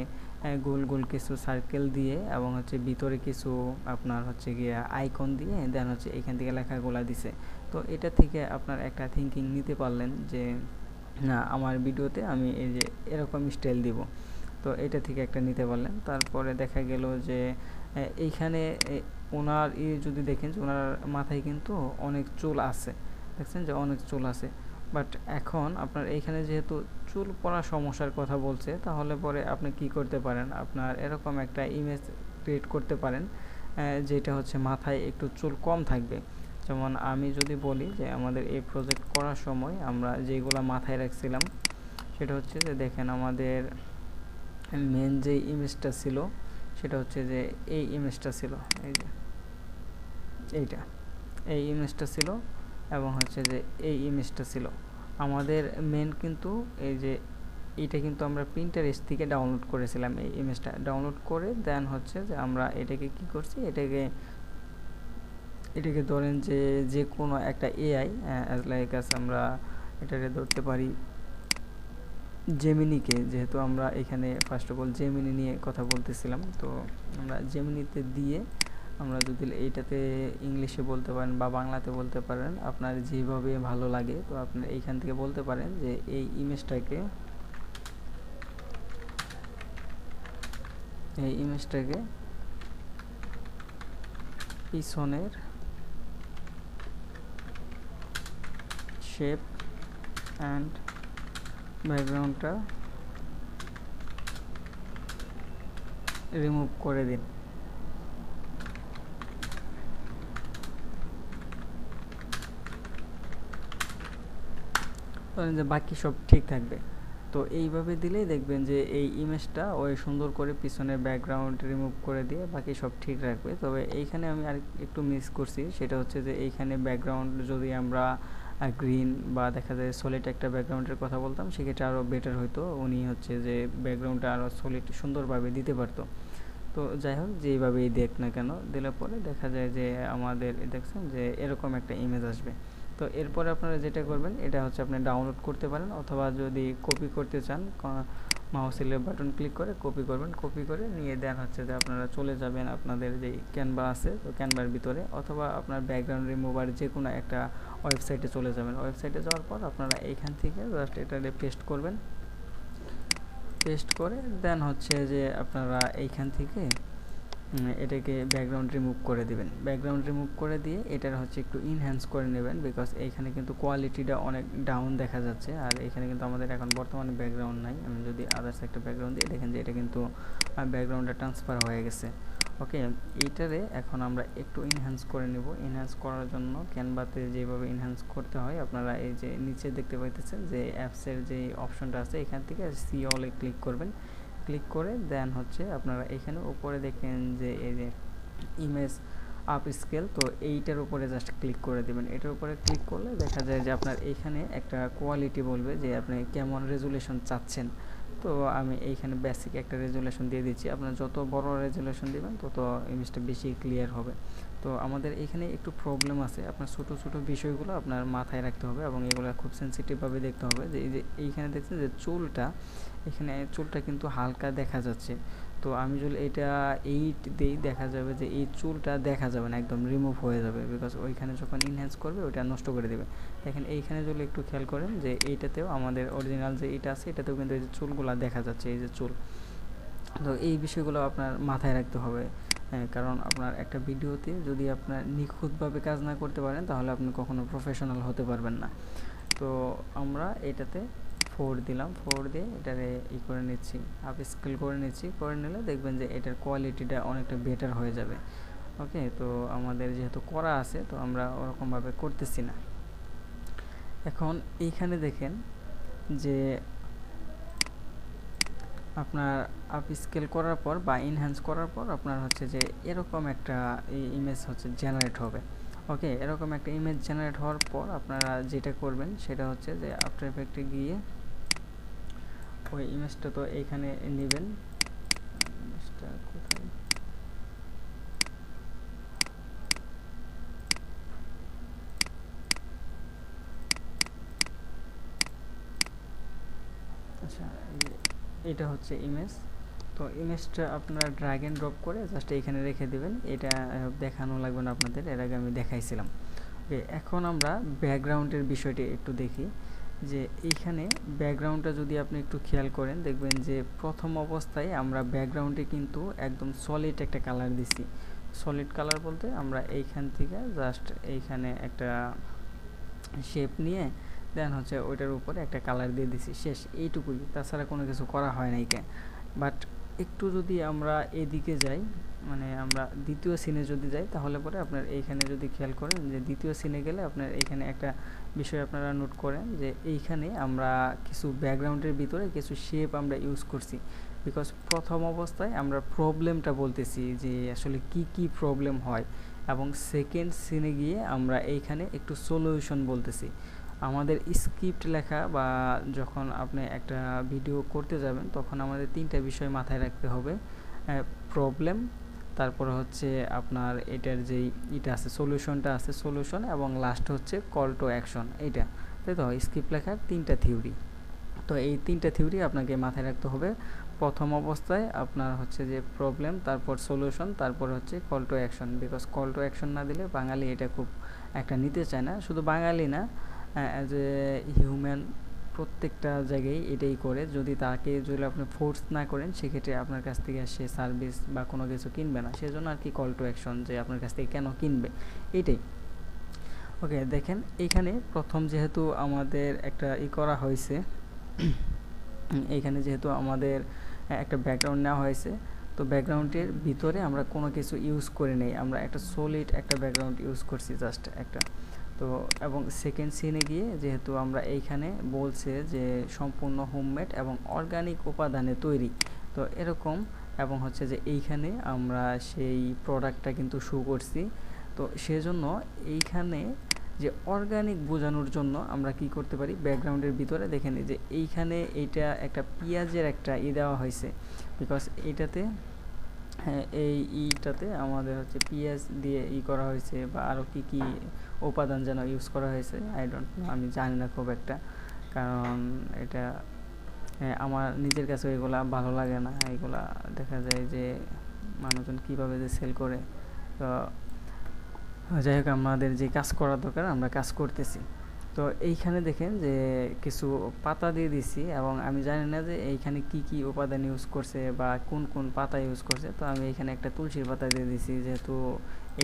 গোল গোল কিছু সার্কেল দিয়ে এবং হচ্ছে ভিতরে কিছু আপনার হচ্ছে গিয়ে আইকন দিয়ে দেন হচ্ছে এইখান থেকে লেখাগুলা দিছে। তো এটা থেকে আপনার একটা থিঙ্কিং নিতে পারলেন যে না আমার ভিডিওতে আমি এই যে এরকম স্টাইল দিব, তো এটা থেকে একটা নিতে পারলেন। তারপরে দেখা গেল যে এইখানে ওনার যদি দেখেন যে ওনার মাথায় কিন্তু অনেক চুল আছে, দেখছেন যে অনেক চুল আছে। বাট এখন আপনার এইখানে যেহেতু চুল পড়া সমস্যার কথা বলছে তাহলে পরে আপনি কি করতে পারেন, আপনার এরকম একটা ইমেজ ক্রিয়েট করতে পারেন যেটা হচ্ছে মাথায় একটু চুল কম থাকবে। যেমন আমি যদি বলি যে আমাদের এই প্রজেক্ট করার সময় আমরা যেগুলো মাথায় রাখছিলাম সেটা হচ্ছে যে দেখেন আমাদের মেন যে ইমেজটা ছিল সেটা হচ্ছে যে এই ইমেজটা ছিল, এই যে এইটা এই ইমেজটা ছিল এবং হচ্ছে যে এই ইমেজটা ছিল আমাদের মেন, কিন্তু এই যে এইটা কিন্তু আমরা প্রিন্টারেস্ট থেকে ডাউনলোড করেছিলাম। এই ইমেজটা ডাউনলোড করে দেন হচ্ছে যে আমরা এটাকে কি করছি, এটাকে ধরেন যে যে কোনো একটা এআই অ্যাজ লাইক আস আমরা এটাকে ধরতে পারি জেমিনিকে, যেহেতু আমরা এখানে ফার্স্ট অফ অল জেমিনি নিয়ে কথা বলতেছিলাম, তো আমরা জেমিনিতে দিয়ে আমরা যদি এইটাতে ইংলিশে বলতে পারেন বা বাংলাতে বলতে পারেন আপনার যেভাবে ভালো লাগে, তো আপনার এইখান থেকে বলতে পারেন যে এই ইমেজটাকে পিছনের শেপ অ্যান্ড ব্যাকগ্রাউন্ডটা রিমুভ করে দিন। ধরেন যে বাকি সব ঠিক থাকবে, তো এইভাবে দিলেই দেখবেন যে এই ইমেজটা ওই সুন্দর করে পিছনের ব্যাকগ্রাউন্ড রিমুভ করে দিয়ে বাকি সব ঠিক রাখবে। তবে এইখানে আমি আর একটু মিস করছি, সেটা হচ্ছে যে এইখানে ব্যাকগ্রাউন্ড যদি আমরা গ্রিন বা দেখা যায় সলিড একটা ব্যাকগ্রাউন্ডের কথা বলতাম সেক্ষেত্রে আরও বেটার হতো, উনি হচ্ছে যে ব্যাকগ্রাউন্ডটা আরও সলিড সুন্দরভাবে দিতে পারতো। তো যাই হোক যেইভাবেই দেখ না কেন দিলে পরে দেখা যায় যে আমাদের দেখছেন যে এরকম একটা ইমেজ আসবে। তো এরপরে আপনারা যেটা করবেন এটা হচ্ছে আপনি ডাউনলোড করতে পারেন, অথবা যদি কপি করতে চান মাউসের বাটন ক্লিক করে কপি করবেন, কপি করে নিয়ে দেন হচ্ছে যে আপনারা চলে যাবেন আপনাদের যেই ক্যানভা আছে তো ক্যানভার ভিতরে, অথবা আপনার ব্যাকগ্রাউন্ড রিমুভার যে কোনো একটা ওয়েবসাইটে চলে যাবেন। ওয়েবসাইটে যাওয়ার পর আপনারা এইখান থেকে জাস্ট এটাকে পেস্ট করবেন, পেস্ট করে দেন হচ্ছে যে আপনারা এইখান থেকে এটাকে ব্যাকগ্রাউন্ড রিমুভ করে দিবেন। ব্যাকগ্রাউন্ড রিমুভ করে দিয়ে এটার হচ্ছে একটু ইনহ্যান্স করে নেবেন, বিকজ এইখানে কিন্তু কোয়ালিটিটা অনেক ডাউন দেখা যাচ্ছে, আর এখানে কিন্তু আমাদের এখন বর্তমানে ব্যাকগ্রাউন্ড নাই। আমি যদি আদার্স একটা ব্যাকগ্রাউন্ড দিই দেখেন যে এটা কিন্তু ব্যাকগ্রাউন্ডটা ট্রান্সফার হয়ে গেছে। ওকে, এইটারে এখন আমরা একটু ইনহ্যান্স করে নেব। ইনহ্যান্স করার জন্য ক্যানভাতে যেভাবে ইনহ্যান্স করতে হয় আপনারা এই যে নিচে দেখতে পাইতেছেন যে অ্যাপসের যে অপশনটা আছে এখান থেকে সি অলে ক্লিক করবেন, ক্লিক করে দেন হচ্ছে আপনারা এখানে উপরে দেখেন যে এই যে ইমেজ আপ স্কেল, তো এইটার উপরে জাস্ট ক্লিক করে দেবেন। এটার উপরে ক্লিক করলে দেখা যায় যে আপনার এইখানে একটা কোয়ালিটি বলবে যে আপনি কেমন রেজুলেশন চাচ্ছেন। তো আমি এইখানে বেসিক একটা রেজুলেশন দিয়ে দিচ্ছি। আপনার যত বড় রেজুলেশন দিবেন তত ইমেজটা বেশি ক্লিয়ার হবে। তো আমাদের এখানে একটু প্রবলেম আছে, আপনার ছোট ছোট বিষয়গুলো আপনার মাথায় রাখতে হবে এবং এগুলো খুব সেন্সিটিভভাবে দেখতে হবে। যে এই যে এইখানে দেখছেন যে চুলটা, এখানে চুলটা কিন্তু হালকা দেখা যাচ্ছে। তো আমি যদি এটা 8 দিই, দেখা যাবে যে এই চুলটা দেখা যাবে না, একদম রিমুভ হয়ে যাবে, বিকজ ওইখানে যখন ইনহ্যান্স করবে ওইটা নষ্ট করে দেবে। দেখেন এইখানে যদি একটু খেয়াল করেন যে এইটাতেও আমাদের অরিজিনাল যে এটা আছে এটাতেও কিন্তু এই যে চুলগুলো দেখা যাচ্ছে, এই যে চুল। তো এই বিষয়গুলো আপনার মাথায় রাখতে হবে। কারণ আপনার একটা ভিডিওতে যদি আপনার নিখুঁতভাবে কাজ না করতে পারেন তাহলে আপনি কখনো প্রফেশনাল হতে পারবেন না। তো আমরা এটাতে 4 দিলাম, 4 দিয়ে এটারে করে নিচ্ছি, আপ স্কেল করে নিচ্ছি। করে নিলে দেখবেন যে এটার কোয়ালিটিটা অনেকটা বেটার হয়ে যাবে। ওকে, তো আমাদের যেহেতু করা আছে তো আমরা ওরকমভাবে করতেছি না। এখন এইখানে দেখেন যে আপনার আপ স্কেল করার পর বা ইনহ্যান্স করার পর আপনার হচ্ছে যে এরকম একটা ইমেজ হচ্ছে জেনারেট হবে। ওকে, এরকম একটা ইমেজ জেনারেট হওয়ার পর আপনারা যেটা করবেন সেটা হচ্ছে যে আফটার এফেক্টে গিয়ে ওই ইমেজটা তো এইখানে নেবেন। ইমেজটা কোথায়, আচ্ছা এটা হচ্ছে ইমেজ। তো ইমেজটা আপনারা ড্র্যাগ এন্ড ড্রপ করে জাস্ট এইখানে রেখে দেবেন। এটা দেখানো লাগবে না আপনাদের, এর আগে আমি দেখাইছিলাম। ওকে, এখন আমরা ব্যাকগ্রাউন্ডের বিষয়টি একটু দেখি। যে এইখানে ব্যাকগ্রাউন্ডটা যদি আপনি একটু খেয়াল করেন দেখবেন যে প্রথম অবস্থায় আমরা ব্যাকগ্রাউন্ডে কিন্তু একদম সলিড একটা কালার দিছি। সলিড কালার বলতে আমরা এইখান থেকে জাস্ট এইখানে একটা শেপ নিয়ে দেন হচ্ছে ওইটার উপরে একটা কালার দিয়ে দিছি, শেষ, এইটুকুই, তাছাড়া কোনো কিছু করা হয় নাই কে। বাট একটু যদি আমরা এদিকে যাই, মানে আমরা দ্বিতীয় সিনে যদি যাই তাহলে পরে আপনার এইখানে যদি খেয়াল করেন যে দ্বিতীয় সিনে গেলে আপনার এইখানে একটা বিষয় আপনারা নোট করেন যে এইখানে আমরা কিছু ব্যাকগ্রাউন্ডের ভিতরে কিছু শেপ আমরা ইউজ করছি। বিকজ প্রথম অবস্থায় আমরা প্রবলেমটা বলতেছি যে আসলে কি কি প্রবলেম হয়, এবং সেকেন্ড সিনে গিয়ে আমরা এইখানে একটু সলিউশন বলতেছি। আমাদের স্ক্রিপ্ট লেখা বা যখন আপনি একটা ভিডিও করতে যাবেন তখন আমাদের 3টা বিষয় মাথায় রাখতে হবে। প্রবলেম, তারপরে হচ্ছে আপনার এটার যেই এটা আছে সলিউশনটা আছে, সলিউশন, এবং লাস্ট হচ্ছে কল টু অ্যাকশন। এইটা তাই তো স্ক্রিপ্ট লেখার 3টা থিওরি। তো এই 3টা থিওরি আপনাকে মাথায় রাখতে হবে। প্রথম অবস্থায় আপনার হচ্ছে যে প্রবলেম, তারপর সলিউশন, তারপর হচ্ছে call to action. Because call to action না দিলে বাঙালি এটা খুব একটা নিতে চায় না, শুধু বাঙালি না, অ্যাজ এ হিউম্যান প্রত্যেকটা জায়গায় এটাই করে। যদি তাকে যদি আপনি ফোর্স না করেন সেক্ষেত্রে আপনার কাছ থেকে সে সার্ভিস বা কোনো কিছু কিনবে না। সেজন্য আর কি কল টু অ্যাকশন, যে আপনার কাছ থেকে কেন কিনবে এইটাই। ওকে, দেখেন এইখানে প্রথম যেহেতু আমাদের একটা করা হয়েছে, এইখানে যেহেতু আমাদের একটা ব্যাকগ্রাউন্ড নেওয়া হয়েছে, তো ব্যাকগ্রাউন্ডের ভিতরে আমরা কোনো কিছু ইউজ করে নেই, আমরা একটা সলিড একটা ব্যাকগ্রাউন্ড ইউজ করছি জাস্ট একটা। তো এবং সেকেন্ড সিনে গিয়ে যেহেতু আমরা এইখানে বলছে যে সম্পূর্ণ হোমমেড এবং অর্গানিক উপাদানে তৈরি, তো এরকম, এবং হচ্ছে যে এইখানে আমরা সেই প্রোডাক্টটা কিন্তু শো করছি। তো সেজন্য এইখানে যে অর্গানিক বোঝানোর জন্য আমরা কি করতে পারি, ব্যাকগ্রাউন্ডের ভিতরে দেখেন যে এইখানে এইটা একটা পেঁয়াজের একটা দেওয়া হয়েছে। বিকজ এইটাতে, হ্যাঁ, এই ইটাতে আমাদের হচ্ছে পেঁয়াজ দিয়ে করা হয়েছে, বা আরও কি কি উপাদান যেন ইউজ করা হয়েছে, আই ডোন্ট নো, আমি জানি না খুব একটা, কারণ এটা আমার নিজের কাছে এগুলা ভালো লাগে না। এগুলা দেখা যায় যে মানুষজন কীভাবে যে সেল করে। তো যাই হোক, আমাদের যে কাজ করা দরকার আমরা কাজ করতেছি। তো এইখানে দেখেন যে কিছু পাতা দিয়ে দিছি, এবং আমি জানি না যে এইখানে কি কি উপাদান ইউজ করছে বা কোন কোন পাতা ইউজ করছে। তো আমি এখানে একটা তুলসীর পাতা দিয়ে দিছি, যেহেতু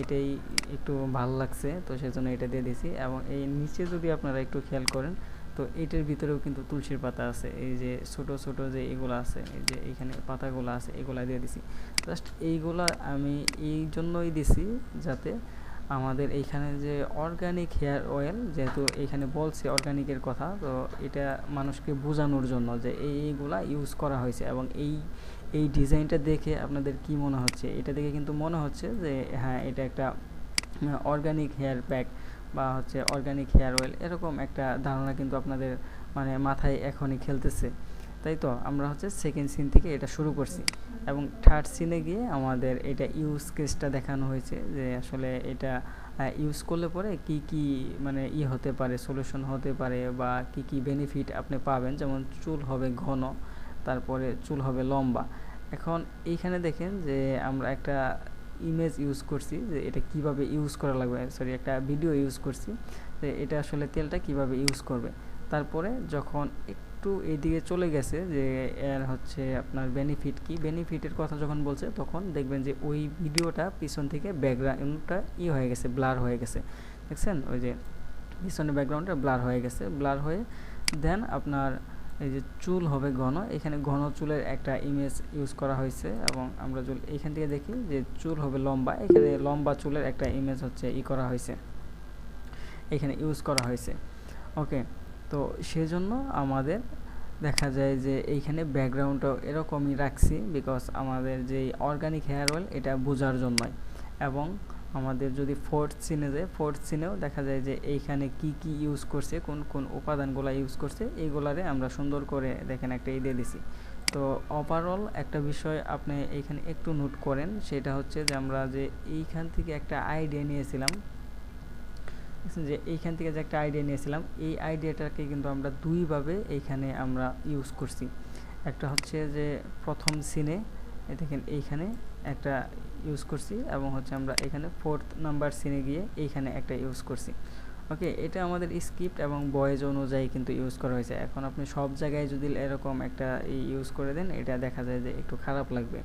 এটাই একটু ভালো লাগছে তো সেজন্য এটা দিয়ে দিছি। এবং এই নিচে যদি আপনারা একটু খেয়াল করেন তো এটার ভিতরেও কিন্তু তুলসীর পাতা আছে, এই যে ছোট ছোট যে এগুলো আছে, এই যে এইখানে পাতাগুলো আছে এগুলা দিয়ে দিছি। জাস্ট এইগুলা আমি এই জন্যই দিছি যাতে আমাদের এইখানে যে অর্গানিক হেয়ার অয়েল, যেহেতু এইখানে বলছে অর্গানিকের কথা, তো এটা মানুষকে বোঝানোর জন্য যে এইগুলা ইউজ করা হয়েছে। এবং এই ডিজাইনটা দেখে আপনাদের কি মনে হচ্ছে, এটা দেখে কিন্তু মনে হচ্ছে যে হ্যাঁ এটা একটা অর্গানিক হেয়ার প্যাক বা হচ্ছে অর্গানিক হেয়ার অয়েল, এরকম একটা ধারণা কিন্তু আপনাদের মানে মাথায় এখনই খেলতেছে, তাই তো? আমরা হচ্ছে সেকেন্ড সিন থেকে এটা শুরু করছি এবং থার্ড সিনে গিয়ে আমাদের এটা ইউজ কেসটা দেখানো হয়েছে যে আসলে এটা ইউজ করলে পরে কি কি মানে হতে পারে, সলিউশন হতে পারে বা কি কি বেনিফিট আপনি পাবেন, যেমন চুল হবে ঘন, তারপরে চুল হবে লম্বা। এখন এইখানে দেখেন যে আমরা একটা ইমেজ ইউজ করছি যে এটা কিভাবে ইউজ করা লাগবে, সরি একটা ভিডিও ইউজ করছি যে এটা আসলে তেলটা কিভাবে ইউজ করবে। তারপরে যখন একটু এইদিকে চলে গেছে যে এর হচ্ছে আপনার বেনিফিট কি, বেনিফিটের কথা যখন বলছে তখন দেখবেন যে ওই ভিডিওটা পিছন থেকে ব্যাকগ্রাউন্ডটা হয়ে গেছে, ব্লার হয়ে গেছে, দেখছেন? ওই যে পিছনে ব্যাকগ্রাউন্ডটা ব্লার হয়ে গেছে, ব্লার হয়ে দেন আপনার এই যে চুল হবে ঘন, এখানে ঘন চুলের একটা ইমেজ ইউজ করা হয়েছে এবং আমরা যদি এইখান থেকে দেখি যে চুল হবে লম্বা, এখানে লম্বা চুলের একটা ইমেজ হচ্ছে করা হয়েছে, এখানে ইউজ করা হয়েছে। ওকে, তো সেজন্য আমাদের দেখা যায় যে এইখানে ব্যাকগ্রাউন্ডটাও এরকমই রাখছি বিকজ আমাদের যেই অর্গানিক হেয়ার অয়েল এটা বোঝার জন্যই। এবং আমাদের যদি ফোর্থ সিনে যায়, ফোর্থ সিনেও দেখা যায় যে এইখানে কি কি ইউজ করছে, কোন কোন উপাদানগুলো ইউজ করছে, এইগুলারে আমরা সুন্দর করে দেখেন একটা দিয়ে দিছি। তো ওভারঅল একটা বিষয় আপনি এইখানে একটু নোট করেন, সেটা হচ্ছে যে আমরা যে এইখান থেকে একটা আইডিয়া নিয়েছিলাম, যে এইখান থেকে যে একটা আইডিয়া নিয়েছিলাম, এই আইডিয়াটাকে কিন্তু আমরা দুইভাবে এইখানে আমরা ইউজ করছি। একটা হচ্ছে যে প্রথম সিনে দেখেন এইখানে একটা ইউজ করছি এবং হচ্ছে আমরা এখানে ফোর্থ নাম্বার সিনে গিয়ে এইখানে একটা ইউজ করছি। ওকে, এটা আমাদের স্ক্রিপ্ট এবং ভয়েস অনুযায়ী কিন্তু ইউজ করা হয়েছে। এখন আপনি সব জায়গায় যদি এরকম একটা ইউজ করে দেন, এটা দেখা যায় যে একটু খারাপ লাগবে,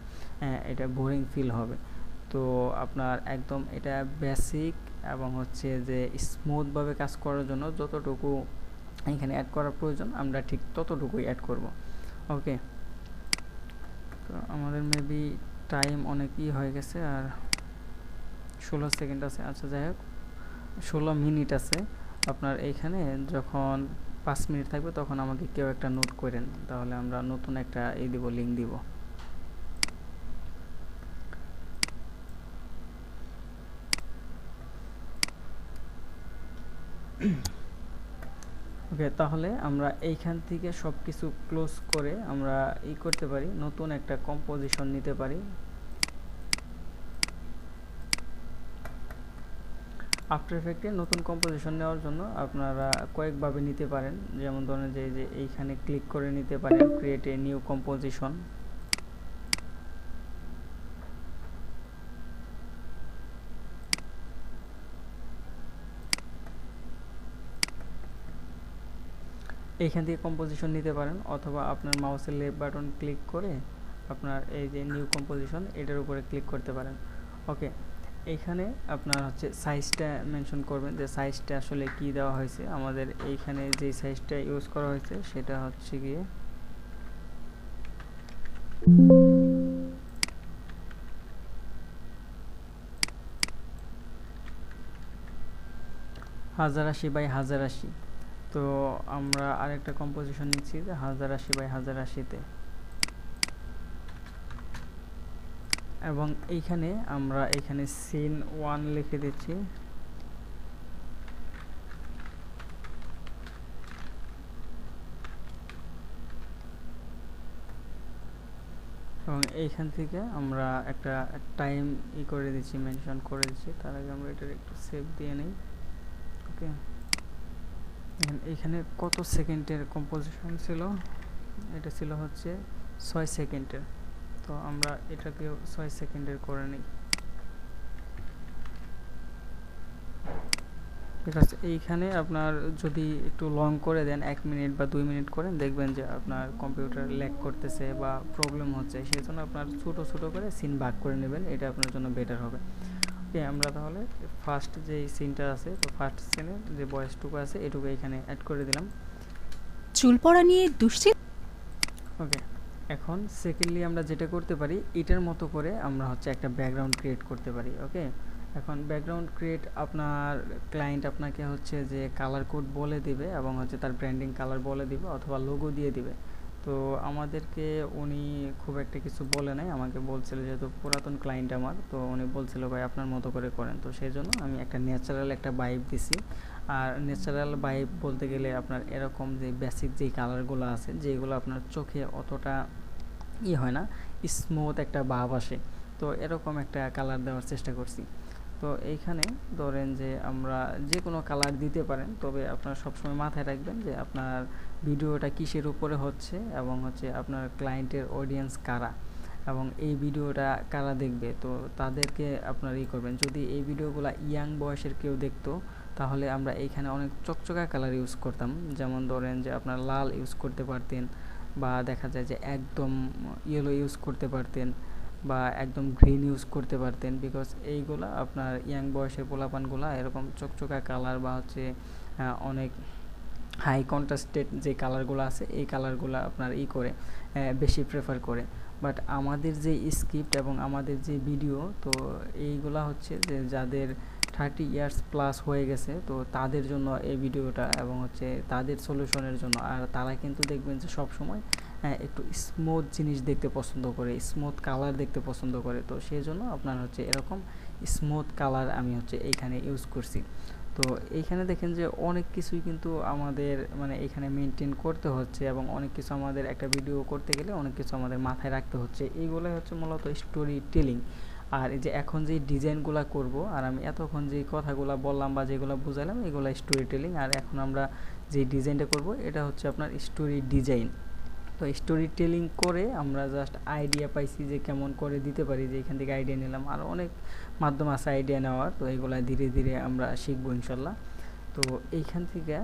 এটা বোরিং ফিল হবে। তো আপনার একদম এটা বেসিক এবং হচ্ছে যে স্মুথভাবে কাজ করার জন্য যতটুকু এখানে অ্যাড করার প্রয়োজন আমরা ঠিক ততটুকুই অ্যাড করব। ওকে, তো আমাদের মেবি টাইম অনেকই হয়ে গেছে, আর 16 সেকেন্ড আছে। আচ্ছা যাই হোক, 16 মিনিট আছে। আপনার এইখানে যখন 5 মিনিট থাকবে তখন আমাকে কেউ একটা নোট করেন, তাহলে আমরা নতুন একটা দিব, লিঙ্ক দিব। ওকে, তাহলে আমরা এইখান থেকে সব কিছু ক্লোজ করে আমরা করতে পারি, নতুন একটা কম্পোজিশন নিতে পারি। আফটার এফেক্টে নতুন কম্পোজিশন নেওয়ার জন্য আপনারা কয়েকভাবে নিতে পারেন, যেমন ধরেন যে এইখানে ক্লিক করে নিতে পারেন ক্রিয়েট এ নিউ কম্পোজিশন। এইখান থেকে কম্পোজিশন নিতে পারেন, অথবা আপনার মাউসের লেফট বাটন ক্লিক করে আপনার এই যে নিউ কম্পোজিশন এটার উপরে ক্লিক করতে পারেন। ওকে, এইখানে আপনার হচ্ছে সাইজটা মেনশন করবেন যে সাইজটা আসলে কি দেওয়া হয়েছে। আমাদের এইখানে যে সাইজটা ইউজ করা হয়েছে সেটা হচ্ছে গিয়ে 1080x1080। তো আমরা আরেকটা কম্পোজিশন নিচ্ছি যে 1080x1080-তে, এবং এইখানে আমরা এখানে সিন 1 লিখে দিচ্ছি। এবং এইখান থেকে আমরা একটা টাইম করে দিচ্ছি, মেনশন করে দিচ্ছি। তার আগে আমরা এটার একটু সেভ দিয়ে নিই। ওকে, এইখানে কত সেকেন্ডের কম্পোজিশন ছিল, এটা ছিল হচ্ছে 6 সেকেন্ডের। তো আমরা এটাকেও 6 সেকেন্ডের করে নিই, ঠিক আছে। এইখানে আপনার যদি একটু লং করে দেন, 1 মিনিট বা 2 মিনিট করেন, দেখবেন যে আপনার কম্পিউটার ল্যাগ করতেছে বা প্রবলেম হচ্ছে, সেই জন্য আপনার ছোটো ছোটো করে সিন ভাগ করে নেবেন, এটা আপনার জন্য বেটার হবে। ওকে, আমরা তাহলে ফার্স্ট যে সিনটা আছে, তো ফার্স্ট সিনের যে ভয়েসটুকু আছে এটুকু এখানে অ্যাড করে দিলাম। চুল পড়া নিয়ে দুশ্চিন্তা। ওকে, এখন সেকেন্ডলি আমরা যেটা করতে পারি, এটার মতো করে আমরা হচ্ছে একটা ব্যাকগ্রাউন্ড ক্রিয়েট করতে পারি। ওকে, এখন ব্যাকগ্রাউন্ড ক্রিয়েট আপনার ক্লায়েন্ট আপনাকে হচ্ছে যে কালার কোড বলে দিবে এবং হচ্ছে তার ব্র্যান্ডিং কালার বলে দিবে অথবা লোগো দিয়ে দিবে। তো আমাদেরকে উনি খুব একটা কিছু বলে নাই, আমাকে বলছিল যেহেতু পুরাতন ক্লায়েন্ট আমার, তো উনি বলছিল ভাই আপনার মতো করে করেন, তো সেই জন্য আমি একটা ন্যাচারাল একটা ভাইব দিছি। আর ন্যাচারাল ভাইব বলতে গেলে আপনার এরকম যে বেসিক যেই কালারগুলো আছে যেগুলো আপনার চোখে অতটা হয় না, স্মুথ একটা ভাব আসে, তো এরকম একটা কালার দেওয়ার চেষ্টা করছি। তো এইখানে ধরেন যে আমরা যে কোনো কালার দিতে পারেন, তবে আপনার সবসময় মাথায় রাখবেন যে আপনার ভিডিওটা কিসের উপরে হচ্ছে এবং হচ্ছে আপনার ক্লায়েন্টের অডিয়েন্স কারা এবং এই ভিডিওটা কারা দেখবে, তো তাদেরকে আপনার করবেন। যদি এই ভিডিওগুলো ইয়াং বয়সের কেউ দেখতো তাহলে আমরা এইখানে অনেক চকচকা কালার ইউজ করতাম, যেমন ধরেন যে আপনার লাল ইউজ করতে পারতেন, বা দেখা যায় যে একদম ইয়েলো ইউজ করতে পারতেন, বা একদম গ্রিন ইউজ করতে পারতেন, বিকজ এইগুলা আপনার ইয়াং বয়সের পোলাপানগুলা এরকম চকচকা কালার বা হচ্ছে অনেক হাই কন্ট্রাস্টেড যে কালারগুলো আছে এই কালারগুলো আপনার করে বেশি প্রেফার করে। বাট আমাদের যে স্ক্রিপ্ট এবং আমাদের যে ভিডিও, তো এইগুলা হচ্ছে যে যাদের 30 ইয়ার্স প্লাস হয়ে গেছে, তো তাদের জন্য এই ভিডিওটা এবং হচ্ছে তাদের সলিউশনের জন্য। আর তারা কিন্তু দেখবেন যে সব সময় একটু স্মুথ জিনিস দেখতে পছন্দ করে, স্মুথ কালার দেখতে পছন্দ করে, তো সেই জন্য আপনার হচ্ছে এরকম স্মুথ কালার আমি হচ্ছে এইখানে ইউজ করছি। তো এইখানে দেখেন যে অনেক কিছুই কিন্তু আমাদের মানে এখানে মেনটেন করতে হচ্ছে এবং অনেক কিছু আমাদের একটা ভিডিও করতে গেলে অনেক কিছু আমাদের মাথায় রাখতে হচ্ছে, এইগুলোই হচ্ছে মূলত স্টোরি টেলিং। আর এই যে এখন যে ডিজাইনগুলো করব আর আমি এতক্ষণ যে কথাগুলো বললাম বা যেগুলো বুঝালাম এগুলো স্টোরি টেলিং, আর এখন আমরা যে ডিজাইনটা করব এটা হচ্ছে আপনার স্টোরি ডিজাইন। তো স্টোরি টেলিং করে আমরা জাস্ট আইডিয়া পাইছি যে কেমন করে দিতে পারি, যে এখান থেকে আইডিয়া নিলাম, আর অনেক মাধ্যম আছে আইডিয়া নেওয়ার, তো এইগুলা ধীরে ধীরে আমরা শিখবো ইনশাল্লাহ। তো এইখান থেকে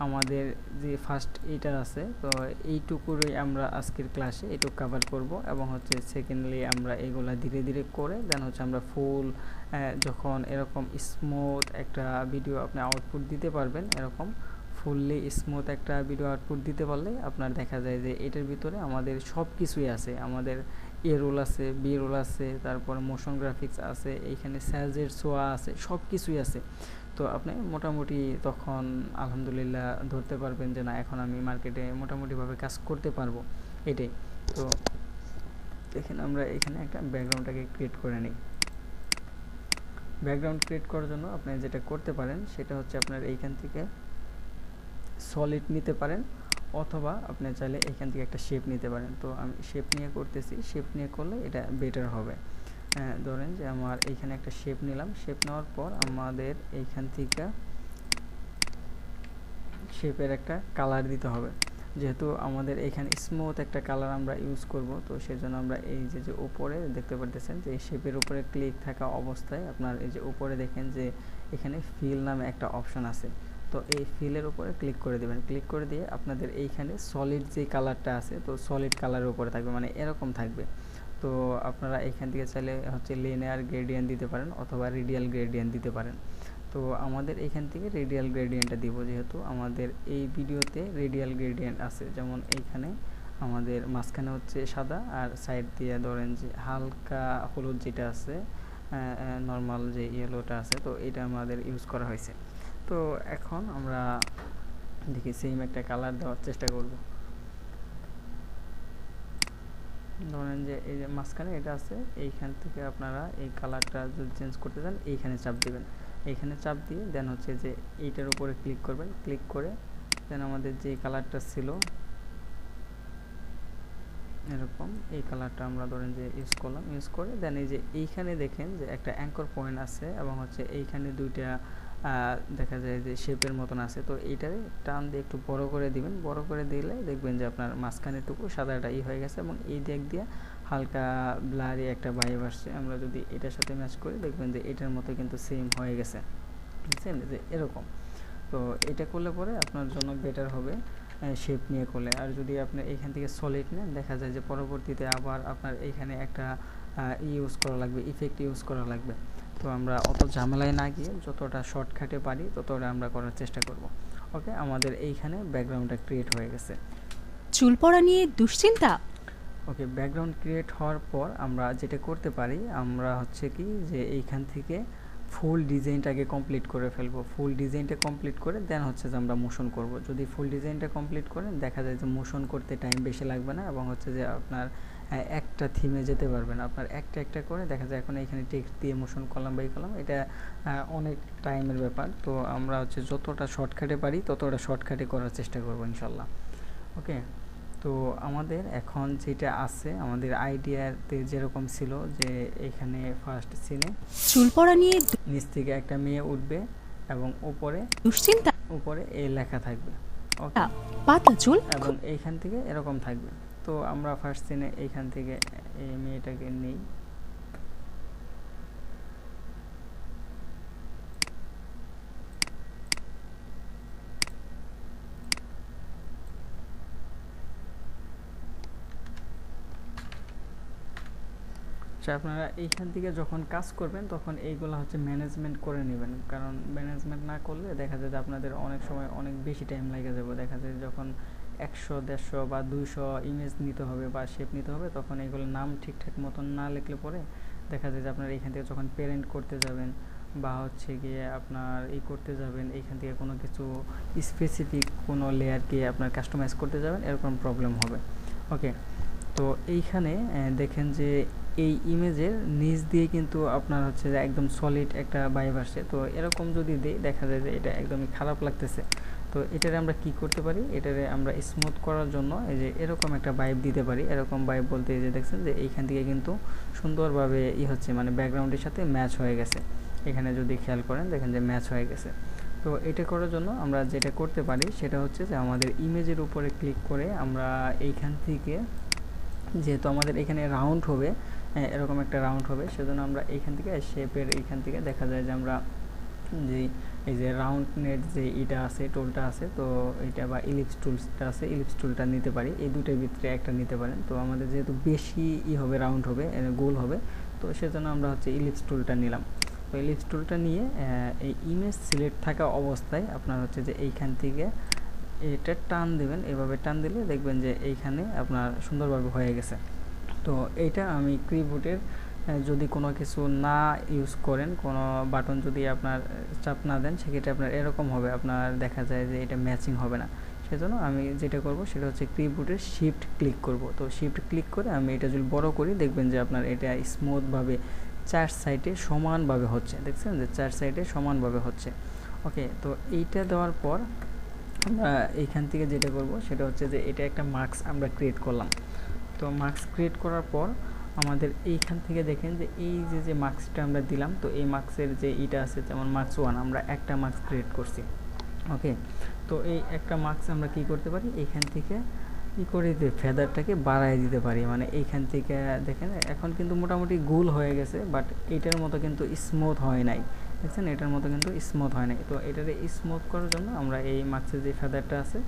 আমাদের যে ফার্স্ট এইটা আছে, তো এইটুকুরই আমরা আজকের ক্লাসে এইটুকু কভার করব এবং হচ্ছে সেকেন্ডলি আমরা এগুলা ধীরে ধীরে করে দেন হচ্ছে আমরা ফুল যখন এরকম স্মুথ একটা ভিডিও আপনি আউটপুট দিতে পারবেন, এরকম ফুললি স্মুথ একটা ভিডিও আউটপুট দিতে পারলে আপনার দেখা যায় যে এটার ভিতরে আমাদের সব কিছুই আছে, আমাদের এ রোল আছে, বি রোল আছে, তারপর মোশন গ্রাফিক্স আছে, এইখানে স্যাজের ছোঁয়া আছে, সব কিছুই আছে। তো আপনি মোটামুটি তখন আলহামদুলিল্লাহ ধরতে পারবেন যে না এখন আমি মার্কেটে মোটামুটিভাবে কাজ করতে পারবো, এটাই। তো দেখেন আমরা এখানে একটা ব্যাকগ্রাউন্ডটাকে ক্রিয়েট করে নিই। ব্যাকগ্রাউন্ড ক্রিয়েট করার জন্য আপনি যেটা করতে পারেন সেটা হচ্ছে আপনার এইখান থেকে সলিড নিতে পারেন, অথবা আপনি চাইলে এখান থেকে একটা শেপ নিতে পারেন। তো আমি শেপ নিয়ে করতেছি, শেপ নিয়ে করলে এটা বেটার হবে। ধরেন যে আমার এইখানে একটা শেপ নিলাম, শেপ নেওয়ার পর আমাদের এইখান থেকে শেপের একটা কালার দিতে হবে, যেহেতু আমাদের এখানে স্মুথ একটা কালার আমরা ইউজ করব, তো সেজন্য আমরা এই যে উপরে দেখতে পারতেছেন যে এই শেপের উপরে ক্লিক থাকা অবস্থায় আপনার এই যে উপরে দেখেন যে এখানে ফিল নামে একটা অপশন আছে, তো এই ফিলের উপরে ক্লিক করে দেবেন। ক্লিক করে দিয়ে আপনাদের এইখানে সলিড যে কালারটা আছে, তো সলিড কালারের উপরে থাকবে, মানে এরকম থাকবে। তো আপনারা এখান থেকে চাইলে হচ্ছে লিনিয়ার গ্রেডিয়েন্ট দিতে পারেন অথবা রেডিয়াল গ্রেডিয়েন্ট দিতে পারেন। তো আমাদের এখান থেকে রেডিয়াল গ্রেডিয়েন্টটা দিব, যেহেতু আমাদের এই ভিডিওতে রেডিয়াল গ্রেডিয়েন্ট আছে, যেমন এইখানে আমাদের মাঝখানে হচ্ছে সাদা আর সাইড দিয়ে ধরেন যে হালকা হলুদ যেটা আছে, নর্মাল যে ইয়েলোটা আছে, তো এটা আমাদের ইউজ করা হয়েছে। তো এখন আমরা দেখি সেম একটা কালার দেওয়ার চেষ্টা করব। ধরেন যে এই যে মাঝখানে এটা আছে, এইখান থেকে আপনারা এই কালারটা যদি চেঞ্জ করতে চান এইখানে চাপ দিবেন, এইখানে চাপ দিয়ে দেন হচ্ছে যে এইটার উপরে ক্লিক করবেন। ক্লিক করে দেন আমাদের যে কালারটা ছিল এরকম এই কালারটা আমরা ধরেন যে ইউজ করলাম, ইউজ করে দেন এই যে এইখানে দেখেন যে একটা অ্যাঙ্কর পয়েন্ট আছে এবং হচ্ছে এইখানে দুইটা দেখা যায় যে শেপের মতন আছে, তো এইটারে টান দিয়ে একটু বড় করে দিবেন। বড় করে দিলে দেখবেন যে আপনার মাঝখানেটুকু সাদাটা হয়ে গেছে এবং এই দিক দিয়ে হালকা ব্লারি একটা ভাইব আসছে। আমরা যদি এটার সাথে ম্যাচ করি দেখবেন যে এটার মতো কিন্তু সেম হয়ে গেছে, বুঝছেন যে এরকম। তো এটা করলে পরে আপনার জন্য বেটার হবে শেপ নিয়ে করলে। আর যদি আপনি এইখান থেকে সলিড নেন দেখা যায় যে পরবর্তীতে আবার আপনার এইখানে একটা ইউজ করা লাগবে, ইফেক্ট ইউজ করা লাগবে। তো আমরা অত ঝামেলায় না গিয়ে যতটা শর্টকাটে পারি ততটা আমরা করার চেষ্টা করব। ওকে, আমাদের এইখানে ব্যাকগ্রাউন্ডটা ক্রিয়েট হয়ে গেছে। চুল পড়া নিয়ে দুশ্চিন্তা? ওকে, ব্যাকগ্রাউন্ড ক্রিয়েট হওয়ার পর আমরা যেটা করতে পারি আমরা হচ্ছে কি যে এইখান থেকে ফুল ডিজাইনটাকে কমপ্লিট করে ফেলবো। ফুল ডিজাইনটা কমপ্লিট করে দেন হচ্ছে যে আমরা মোশন করব। যদি ফুল ডিজাইনটা কমপ্লিট করেন দেখা যায় যে মোশন করতে টাইম বেশি লাগবে না, এবং হচ্ছে যে আপনার একটা থিমে যেতে পারবেন। আপনার একটা একটা করে দেখা যায় এখন এখানে টেক্সট দিয়ে মোশন করলাম বাই করলাম, এটা অনেক টাইমের ব্যাপার। তো আমরা হচ্ছে যতটা শর্টকাটে পারি ততটা শর্টকাটে করার চেষ্টা করবো ইনশাল্লাহ। ওকে, তো আমাদের এখন যেটা আছে আমাদের আইডিয়াতে যেরকম ছিল যে এখানে ফার্স্ট সিনে চুল পড়া নিয়ে নিচ থেকে একটা মেয়ে উঠবে এবং দুশ্চিন্তা, উপরে এই লেখা থাকবে। ওকে, পাতলা চুল, এবং এইখান থেকে এরকম থাকবে। তো আমরা ফার্স্ট সিনে এইখান থেকে এই মেয়েটাকে নিই। আপনারা এইখান থেকে যখন কাজ করবেন তখন এইগুলো হচ্ছে ম্যানেজমেন্ট করে নেবেন, কারণ ম্যানেজমেন্ট না করলে দেখা যায় যে আপনাদের অনেক সময় অনেক বেশি টাইম লেগে যাবে। দেখা যায় যখন 100, 150 বা 200 ইমেজ নিতে হবে বা শেপ নিতে হবে, তখন এইগুলোর নাম ঠিকঠাক মতন না লিখলে পরে দেখা যায় যে আপনারা এইখান থেকে যখন পেরেন্ট করতে যাবেন বা হচ্ছে গিয়ে আপনার করতে যাবেন, এইখান থেকে কোনো কিছু স্পেসিফিক কোনো লেয়ারকে আপনার কাস্টমাইজ করতে যাবেন, এরকম প্রবলেম হবে। ওকে, তো এইখানে দেখেন যে এই ইমেজের নিচ দিয়ে কিন্তু আপনার হচ্ছে যে একদম সলিড একটা ভাইব আসছে। তো এরকম যদি দেই দেখা যায় যে এটা একদমই খারাপ লাগতেছে। তো এটারে আমরা কি করতে পারি, এটারে আমরা স্মুথ করার জন্য এই যে এরকম একটা ভাইব দিতে পারি। এরকম ভাইব বলতে এই যে দেখছেন যে এইখান থেকে কিন্তু সুন্দরভাবে হচ্ছে মানে ব্যাকগ্রাউন্ডের সাথে ম্যাচ হয়ে গেছে। এখানে যদি খেয়াল করেন দেখেন যে ম্যাচ হয়ে গেছে। তো এটা করার জন্য আমরা যেটা করতে পারি সেটা হচ্ছে যে আমাদের ইমেজের উপরে ক্লিক করে আমরা এইখান থেকে, যেহেতু আমাদের এখানে রাউন্ড হবে, এরকম একটা রাউন্ড হবে, সেজন্য আমরা এইখান থেকে শেপের এইখান থেকে দেখা যায় যে আমরা যে এই যে রাউন্ড নেট যে এটা আছে টুলটা আছে, তো এটা বা ইলিপস টুলসটা আছে, ইলিপস টুলটা নিতে পারি। এই দুটোর ভিতরে একটা নিতে পারেন। তো আমাদের যেহেতু বেশি হবে রাউন্ড হবে গোল হবে, তো সেজন্য আমরা হচ্ছে ইলিপস টুলটা নিলাম। তো ইলিপস টুলটা নিয়ে এই ইমেজ সিলেক্ট থাকা অবস্থায় আপনার হচ্ছে যে এইখান থেকে এটা টান দেবেন। এভাবে টান দিলে দেখবেন যে এইখানে আপনার সুন্দরভাবে হয়ে গেছে। তো এইটা আমি কিবোর্ডের যদি কোনো কিছু না ইউজ করেন, কোনো বাটন যদি আপনার চাপ না দেন, সেক্ষেত্রে আপনার এরকম হবে, আপনার দেখা যায় যে এটা ম্যাচিং হবে না। সেজন্য আমি যেটা করব সেটা হচ্ছে কিবোর্ডের শিফট ক্লিক করব। তো শিফট ক্লিক করে আমি এটা যদি বড় করি দেখবেন যে আপনার এটা স্মুথভাবে চার সাইডে সমানভাবে হচ্ছে। দেখছেন যে চার সাইডে সমানভাবে হচ্ছে। ওকে, তো এইটা দেওয়ার পর আমরা এইখান থেকে যেটা করব সেটা হচ্ছে যে এটা একটা মার্কস আমরা ক্রিয়েট করলাম। তো মার্কস ক্রিয়েট করার পর আমাদের এইখান থেকে দেখেন যে এই যে মার্কসটা আমরা দিলাম, তো এই মার্কসের যে এটা আছে যেমন মার্কস 1, আমরা একটা মার্কস ক্রিয়েট করছি। ওকে, তো এই একটা মার্কস আমরা কি করতে পারি, এইখান থেকে কি করে যে ফেদারটাকে বাড়ায় দিতে পারি। মানে এইখান থেকে দেখেন এখন কিন্তু মোটামুটি গোল হয়ে গেছে, বাট এটার মতো কিন্তু স্মুথ হয় নাই। দেখছেন এটার মতো কিন্তু স্মুথ হয় নাই। তো এটারে স্মুথ করার জন্য আমরা এই মার্কসের যে ফেদারটা আছে,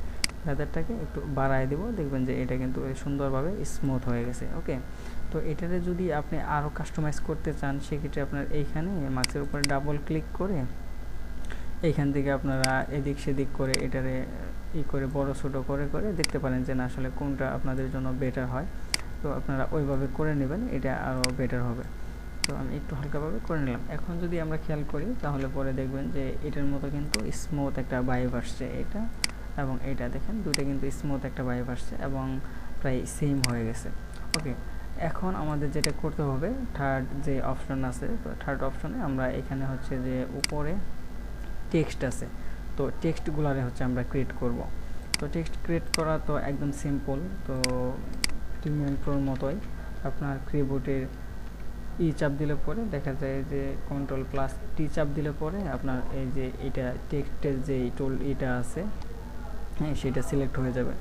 ফেদারটাকে একটু বাড়ায় দেব, দেখবেন যে এটা কিন্তু সুন্দরভাবে স্মুথ হয়ে গেছে। ওকে, তো এটারে যদি আপনি আরও কাস্টমাইজ করতে চান সেক্ষেত্রে আপনার এইখানে মার্কসের উপরে ডাবল ক্লিক করে এইখান থেকে আপনারা এদিক সেদিক করে এটারে করে বড় ছোটো করে করে দেখতে পারেন যে না আসলে কোনটা আপনাদের জন্য বেটার হয়। তো আপনারা ওইভাবে করে নেবেন, এটা আরও বেটার হবে। তো আমি একটু হালকাভাবে করে নিলাম। এখন যদি আমরা খেয়াল করি তাহলে পরে দেখবেন যে এটার মতো কিন্তু স্মুথ একটা ভাইব আসছে, এটা এবং এটা দেখেন দুটো কিন্তু স্মুথ একটা ভাইব আসছে এবং প্রায় সেম হয়ে গেছে। ওকে, এখন আমাদের যেটা করতে হবে থার্ড যে অপশন আছে, তো থার্ড অপশনে আমরা এখানে হচ্ছে যে উপরে টেক্সট আছে, তো টেক্সটগুলারে হচ্ছে আমরা ক্রিয়েট করব। তো টেক্সট ক্রিয়েট করা তো একদম সিম্পল। তো প্রিমিয়াম প্রোর মতোই আপনার কিবোর্ডের চাপ দিলে পরে দেখা যায় যে Ctrl+T চাপ দিলে পরে আপনার এই যে এটা টেক্সটের যে টুল এটা আছে, হ্যাঁ সেটা সিলেক্ট হয়ে যাবে।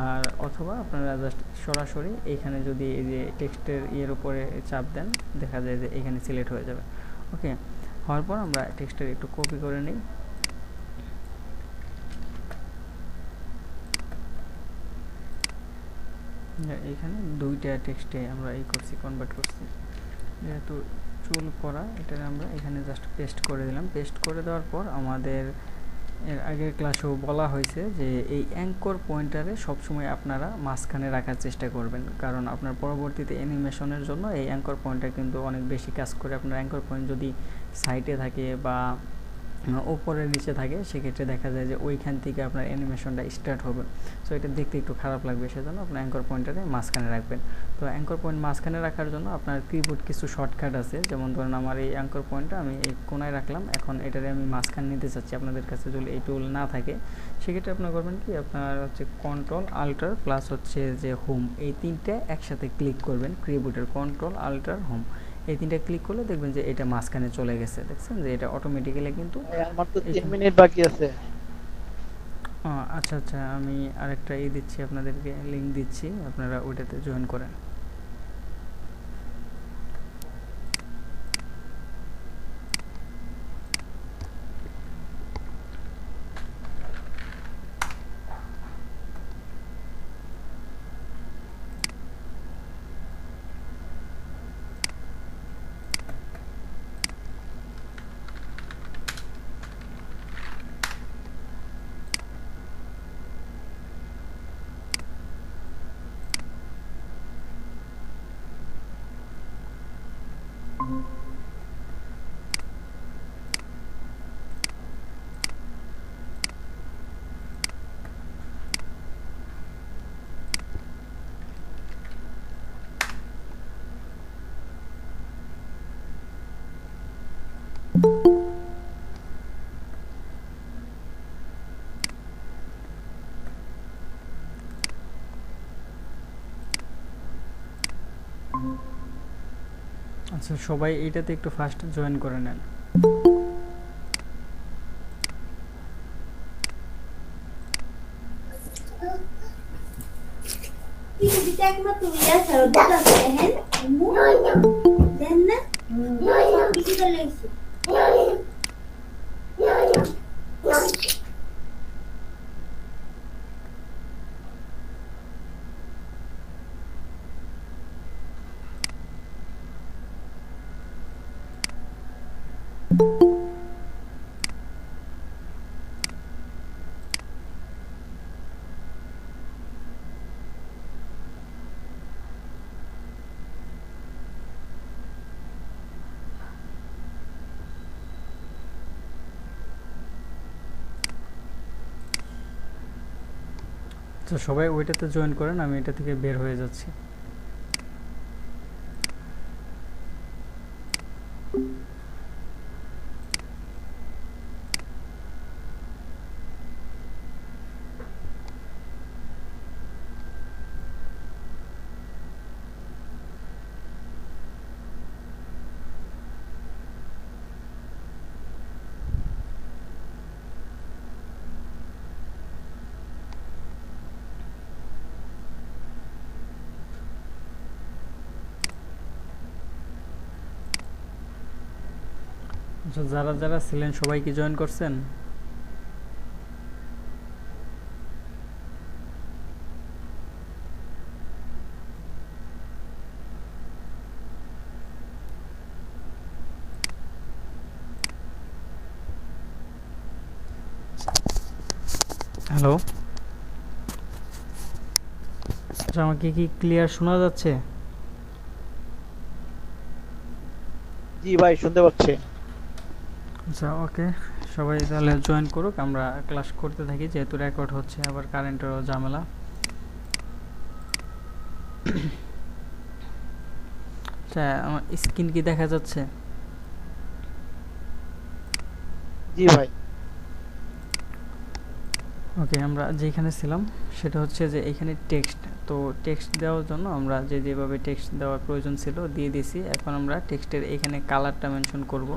আর অথবা আপনারা জাস্ট সরাসরি এইখানে যদি এই যে টেক্সটের উপরে চাপ দেন দেখা যায় যে এখানে সিলেক্ট হয়ে যাবে। ওকে, হওয়ার পর আমরা টেক্সটের একটু কপি করে নিই। এইখানে দুইটা টেক্সটে আমরা করছি, কনভার্ট করছি। যেহেতু চুল পরা এটা আমরা এখানে জাস্ট পেস্ট করে দিলাম। পেস্ট করে দেওয়ার পর আমাদের এর আগের ক্লাসেও বলা হয়েছে যে এই অ্যাঙ্কর পয়েন্টারে সবসময় আপনারা মাঝখানে রাখার চেষ্টা করবেন, কারণ আপনার পরবর্তীতে অ্যানিমেশনের জন্য এই অ্যাঙ্কর পয়েন্টটা কিন্তু অনেক বেশি কাজ করে। আপনার অ্যাঙ্কর পয়েন্ট যদি সাইডে থাকে বা উপরে নিচে থাকে, সেক্ষেত্রে দেখা যায় যে ওইখান থেকে আপনার অ্যানিমেশনটা স্টার্ট হবে। সো এটা দেখতে একটু খারাপ লাগবে, সেজন্য আপনার অ্যাঙ্কর পয়েন্টারে মাঝখানে রাখবেন। তো অ্যাঙ্কর পয়েন্ট মাঝখানে রাখার জন্য আপনার কিবোর্ড কিছু শর্টকাট আছে, যেমন ধরুন আমার এই অ্যাঙ্কর পয়েন্টটা আমি এই কোনায় রাখলাম, এখন এটারে আমি মাঝখানে নিতে চাচ্ছি। আপনাদের কাছে যদি এই টুল না থাকে, সেক্ষেত্রে আপনার করবেন কি, আপনার হচ্ছে কন্ট্রোল আল্টার প্লাস হচ্ছে যে হোম, এই তিনটে একসাথে ক্লিক করবেন। কিবোর্ডের কন্ট্রোল আল্টার হোম এই তিনটা ক্লিক করলে দেখবেন যে এটা মাঝখানে চলে গেছে। দেখছেন যে এটা অটোমেটিক্যালি কিন্তু আমার তো 3 মিনিট বাকি আছে। আচ্ছা আচ্ছা, আমি আরেকটা দিচ্ছি আপনাদেরকে, লিংক দিচ্ছি, আপনারা ওইটাতে জয়েন করেন। আচ্ছা, সবাই এইটাতে একটু ফার্স্ট জয়েন করে নেন। তো সবাই ওইটাতে জয়েন করেন, আমি এটা থেকে বের হয়ে যাচ্ছি। আচ্ছা, যারা যারা ছিলেন সবাই কি জয়েন করছেন? হ্যালো, আচ্ছা আমাকে কি ক্লিয়ার শোনা যাচ্ছে? জি ভাই, শুনতে পাচ্ছি। আচ্ছা ওকে, সবাই তাহলে জয়েন করুক, আমরা ক্লাস করতে থাকি, যেহেতু রেকর্ড হচ্ছে, আবার কারেন্টেরও ঝামেলা। আচ্ছা, আমার স্ক্রিন কি দেখা যাচ্ছে? জি ভাই। ওকে, আমরা যেখানে ছিলাম সেটা হচ্ছে যে এখানে টেক্সট, তো টেক্সট দেওয়ার জন্য আমরা যেভাবে টেক্সট দেওয়ার প্রয়োজন ছিল দিয়ে দিয়েছি। এখন আমরা টেক্সটের এখানে কালারটা মেনশন করব।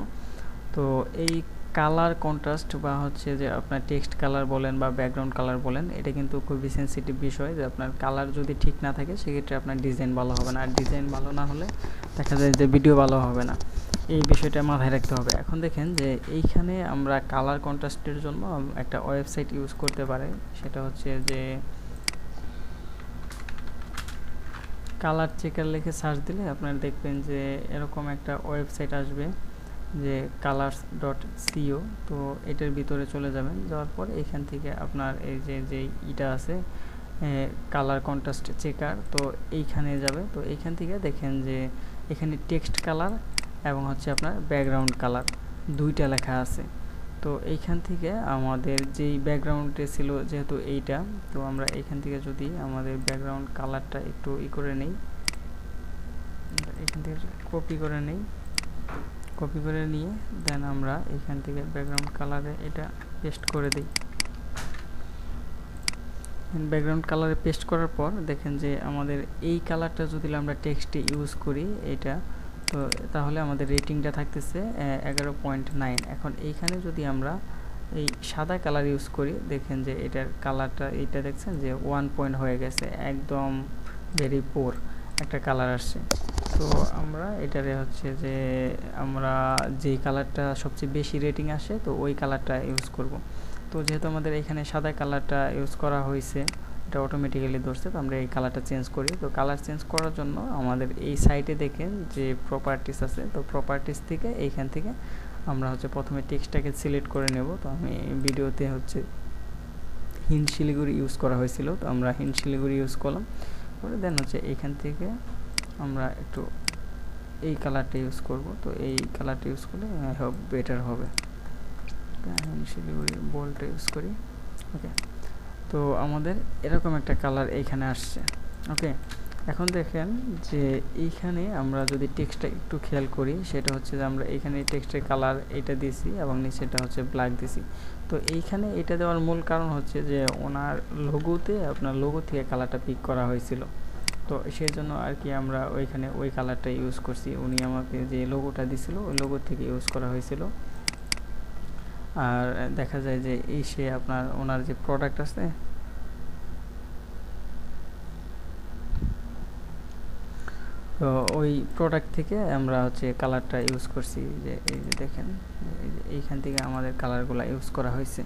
তো এই কালার কন্ট্রাস্ট বা হচ্ছে যে আপনার টেক্সট কালার বলেন বা ব্যাকগ্রাউন্ড কালার বলেন, এটা কিন্তু খুবই সেন্সিটিভ বিষয়, যে আপনার কালার যদি ঠিক না থাকে সেক্ষেত্রে আপনার ডিজাইন ভালো হবে না, আর ডিজাইন ভালো না হলে দেখা যায় যে ভিডিও ভালো হবে না। এই বিষয়টা মাথায় রাখতে হবে। এখন দেখেন যে এইখানে আমরা কালার কন্ট্রাস্টের জন্য একটা ওয়েবসাইট ইউজ করতে পারি, সেটা হচ্ছে যে কালার চেকার লিখে সার্চ দিলে আপনারা দেখবেন যে এরকম একটা ওয়েবসাইট আসবে। যে colors.co, তো এটার ভিতরে চলে যাবেন। যাওয়ার পর এখান থেকে আপনার এই যে ইটা আছে কালার কন্ট্রাস্ট চেকার, তো এইখানে যাবে। তো এইখান থেকে দেখেন যে এখানে টেক্সট কালার এবং হচ্ছে আপনার ব্যাকগ্রাউন্ড কালার দুইটা লেখা আছে। তো এইখান থেকে আমাদের যেই ব্যাকগ্রাউন্ডে ছিল যেহেতু এইটা, তো আমরা এইখান থেকে যদি আমাদের ব্যাকগ্রাউন্ড কালারটা একটু করে নেই, এখান থেকে কপি করে নেই, কপি করে নিয়ে দেন আমরা এখান থেকে ব্যাকগ্রাউন্ড কালারে এটা পেস্ট করে দিই। ব্যাকগ্রাউন্ড কালারে পেস্ট করার পর দেখেন যে আমাদের এই কালারটা যদি আমরা টেক্সটে ইউজ করি এটা, তো তাহলে আমাদের রেটিংটা থাকতেছে 11.9। এখন এইখানে যদি আমরা এই সাদা কালার ইউজ করি, দেখেন যে এটার কালারটা এইটা দেখছেন যে 1 পয়েন্ট হয়ে গেছে, একদম ভেরি পোর একটা কালার আসছে। তো আমরা এটারে হচ্ছে যে আমরা যেই কালারটা সবচেয়ে বেশি রেটিং আসে তো ওই কালারটা ইউজ করব। তো যেহেতু আমাদের এখানে সাদা কালারটা ইউজ করা হয়েছে, এটা অটোমেটিক্যালি ধরছে, তো আমরা এই কালারটা চেঞ্জ করি। তো কালার চেঞ্জ করার জন্য আমাদের এই সাইটে দেখেন যে প্রপার্টিস আছে, তো প্রপার্টিস থেকে এইখান থেকে আমরা হচ্ছে প্রথমে টেক্সটটাকে সিলেক্ট করে নেব। তো আমি ভিডিওতে হচ্ছে হিন্দ শিলিগুড়ি ইউজ করা হয়েছিল, তো আমরা হিন্দ শিলিগুড়ি ইউজ করলাম। পরে দেন হচ্ছে এইখান থেকে আমরা একটু এই কালারটা ইউজ করব। তো এই কালারটা ইউজ করলে বেটার হবে। হিন্দ শিলিগুড়ি বোল্ডটা ইউজ করি। ওকে, তো আমাদের এরকম একটা কালার এইখানে আসছে। ওকে, এখন দেখেন যে এইখানে আমরা যদি টেক্সটটা একটু খেয়াল করি, সেটা হচ্ছে যে আমরা এইখানে টেক্সটের কালার এটা দিছি এবং নিচেটা হচ্ছে ব্ল্যাক দিছি। তো এইখানে এটা দেওয়ার মূল কারণ হচ্ছে যে ওনার লোগোতে আপনার লোগো থেকে কালারটা পিক করা হয়েছিল, তো সেই জন্য আর কি আমরা ওইখানে ওই কালারটা ইউজ করছি। উনি আমাকে যে লোগোটা দিছিল ওই লোগো থেকে ইউজ করা হয়েছিল। আর দেখা যায় যে এই সে আপনার ওনার যে প্রোডাক্ট আছে, তো ওই প্রোডাক্ট থেকে আমরা হচ্ছে কালারটা ইউজ করছি। যে এই যে দেখেন এইখান থেকে আমাদের কালারগুলো ইউজ করা হয়েছে।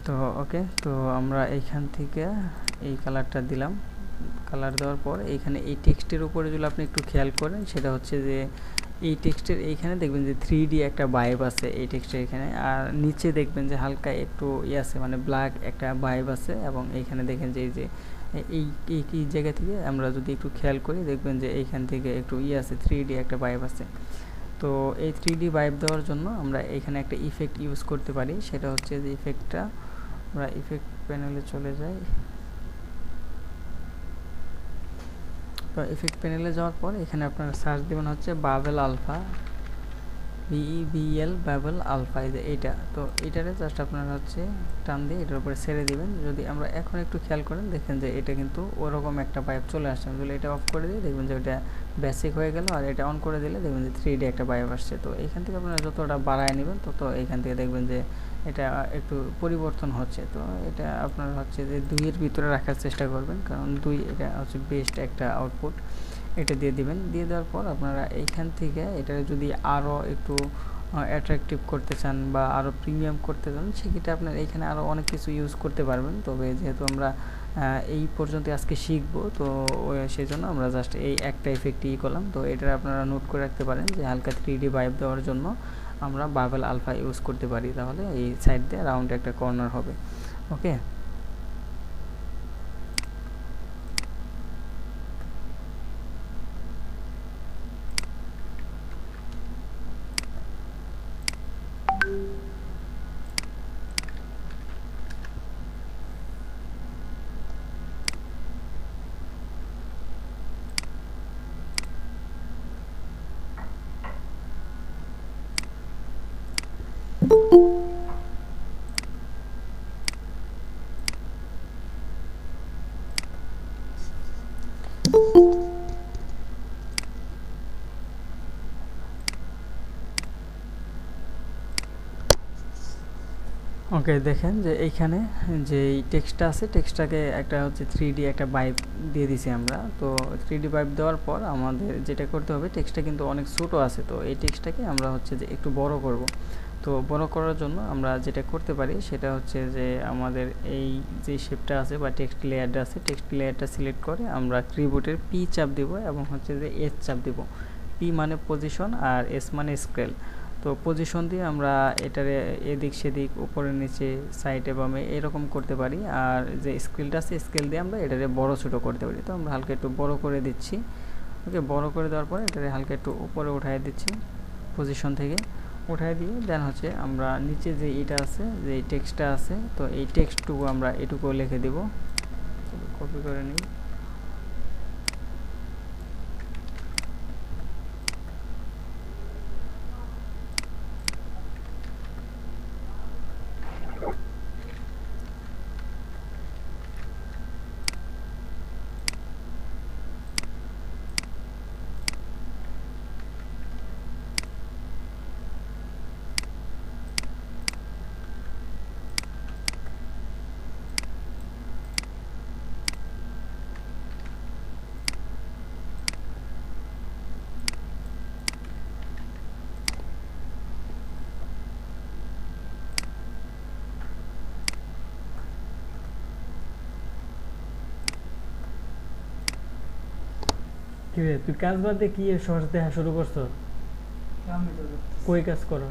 তো ওকে, তো আমরা এইখান থেকে এই কালারটা দিলাম। কালার দেওয়ার পর এইখানে এই টেক্সটের উপরে যদি আপনি একটু খেয়াল করেন, সেটা হচ্ছে যে এই টেক্সটের এইখানে দেখবেন যে 3D একটা ভাইব আছে এই টেক্সটের এখানে, আর নিচে দেখবেন যে হালকা একটু আছে মানে ব্ল্যাক একটা ভাইব আছে। এবং এইখানে দেখেন যে এই যে এই জায়গা থেকে আমরা যদি একটু খেয়াল করি, দেখবেন যে এইখান থেকে একটু আছে 3D একটা ভাইব আছে। তো এই 3D ভাইব দেওয়ার জন্য আমরা এখানে একটা ইফেক্ট ইউজ করতে পারি, সেটা হচ্ছে যে ইফেক্টটা আমরা ইফেক্ট প্যানেলে চলে যাই। তো ইফেক্ট প্যানেলে যাওয়ার পর এখানে আপনারা সার্চ দিবেন হচ্ছে Babel Alpha, BEBL Babel Alpha, এই যে এইটা। তো এইটারে জাস্ট আপনারা হচ্ছে টান দিয়ে এটার উপরে ছেড়ে দিবেন। যদি আমরা এখন একটু খেয়াল করেন, দেখেন যে এটা কিন্তু ওরকম একটা ভাইব চলে আসছে। যদি এটা অফ করে দিই, দেখবেন যে এটা বেসিক হয়ে গেল, আর এটা অন করে দিলে দেখবেন যে 3D একটা ভাইব আসছে। তো এইখান থেকে আপনারা যতটা বাড়ায় নেবেন তত এইখান থেকে দেখবেন যে এটা একটু পরিবর্তন হচ্ছে। তো এটা আপনারা হচ্ছে যে 2 এর ভিতরে রাখার চেষ্টা করবেন, কারণ 2 এটা হচ্ছে বেস্ট একটা আউটপুট। এটা দিয়ে দিবেন। দিয়ে দেওয়ার পর আপনারা এইখান থেকে এটা যদি আরও একটু অ্যাট্রাকটিভ করতে চান বা আরও প্রিমিয়াম করতে চান, সেক্ষেত্রে আপনার এইখানে আরও অনেক কিছু ইউজ করতে পারবেন। তবে যেহেতু আমরা এই পর্যন্ত আজকে শিখব, তো সেই জন্য আমরা জাস্ট এই একটা ইফেক্টই করলাম। তো এটা আপনারা নোট করে রাখতে পারেন যে হালকা 3D ভাইব দেওয়ার জন্য আমরা বাবেল আলফা ইউজ করতে পারি, তাহলে এই সাইড দিয়ে রাউন্ড একটা কর্নার হবে। ওকে, ওকে, দেখেন যে এইখানে যে টেক্সটটা আছে, টেক্সটটাকে একটা হচ্ছে 3D একটা ভাইব দিয়ে দিছি আমরা। তো 3D ভাইব দেওয়ার পর আমাদের যেটা করতে হবে, টেক্সটটা কিন্তু অনেক ছোটো আছে, তো এই টেক্সটটাকে আমরা হচ্ছে যে একটু বড় করব। তো বড় করার জন্য আমরা যেটা করতে পারি সেটা হচ্ছে যে আমাদের এই যে শেপটা আছে বা টেক্সট লেয়ারটা আছে, টেক্সট লেয়ারটা সিলেক্ট করে আমরা কিবোর্ডের P চাপ দিব এবং হচ্ছে যে S চাপ দিব। P পি মানে পজিশন আর এস মানে স্কেল। তো পজিশন দিয়ে আমরা এটারে এদিক সেদিক উপরে নিচে সাইডে বামে এরকম করতে পারি, আর যে স্কেলটা আছে স্কেল দিয়ে আমরা এটারে বড় ছোটো করতে পারি। তো আমরা হালকা একটু বড় করে দিচ্ছি। ওকে, বড় করে দেওয়ার পরে এটারে হালকা একটু উপরে উঠাই দিচ্ছি, পজিশন থেকে উঠাই দিয়ে দেন হচ্ছে আমরা নিচে যে এটা আছে, যে টেক্সটটা আছে, তো এই টেক্সটটুকু আমরা এটুকু লিখে দেব। কপি করে নিই। কি রে, তুই কাজ বাদ দিয়ে কি শর্টস দেখা শুরু করছো? কই কাজ করো?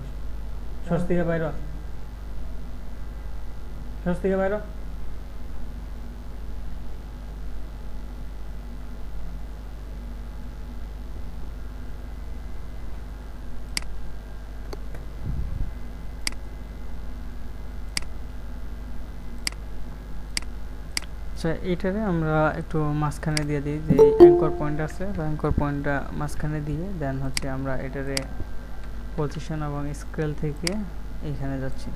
শর্টস থেকে বাইর হ। শর্টস থেকে বাইর হ। আচ্ছা, এইটারে আমরা একটু মাঝখানে দিয়ে দিই, যে অ্যাঙ্কর পয়েন্ট আছে, অ্যাঙ্কর পয়েন্টটা মাঝখানে দিয়ে দেন হচ্ছে আমরা এটারে পজিশন এবং স্কেল থেকে এইখানে যাচ্ছি।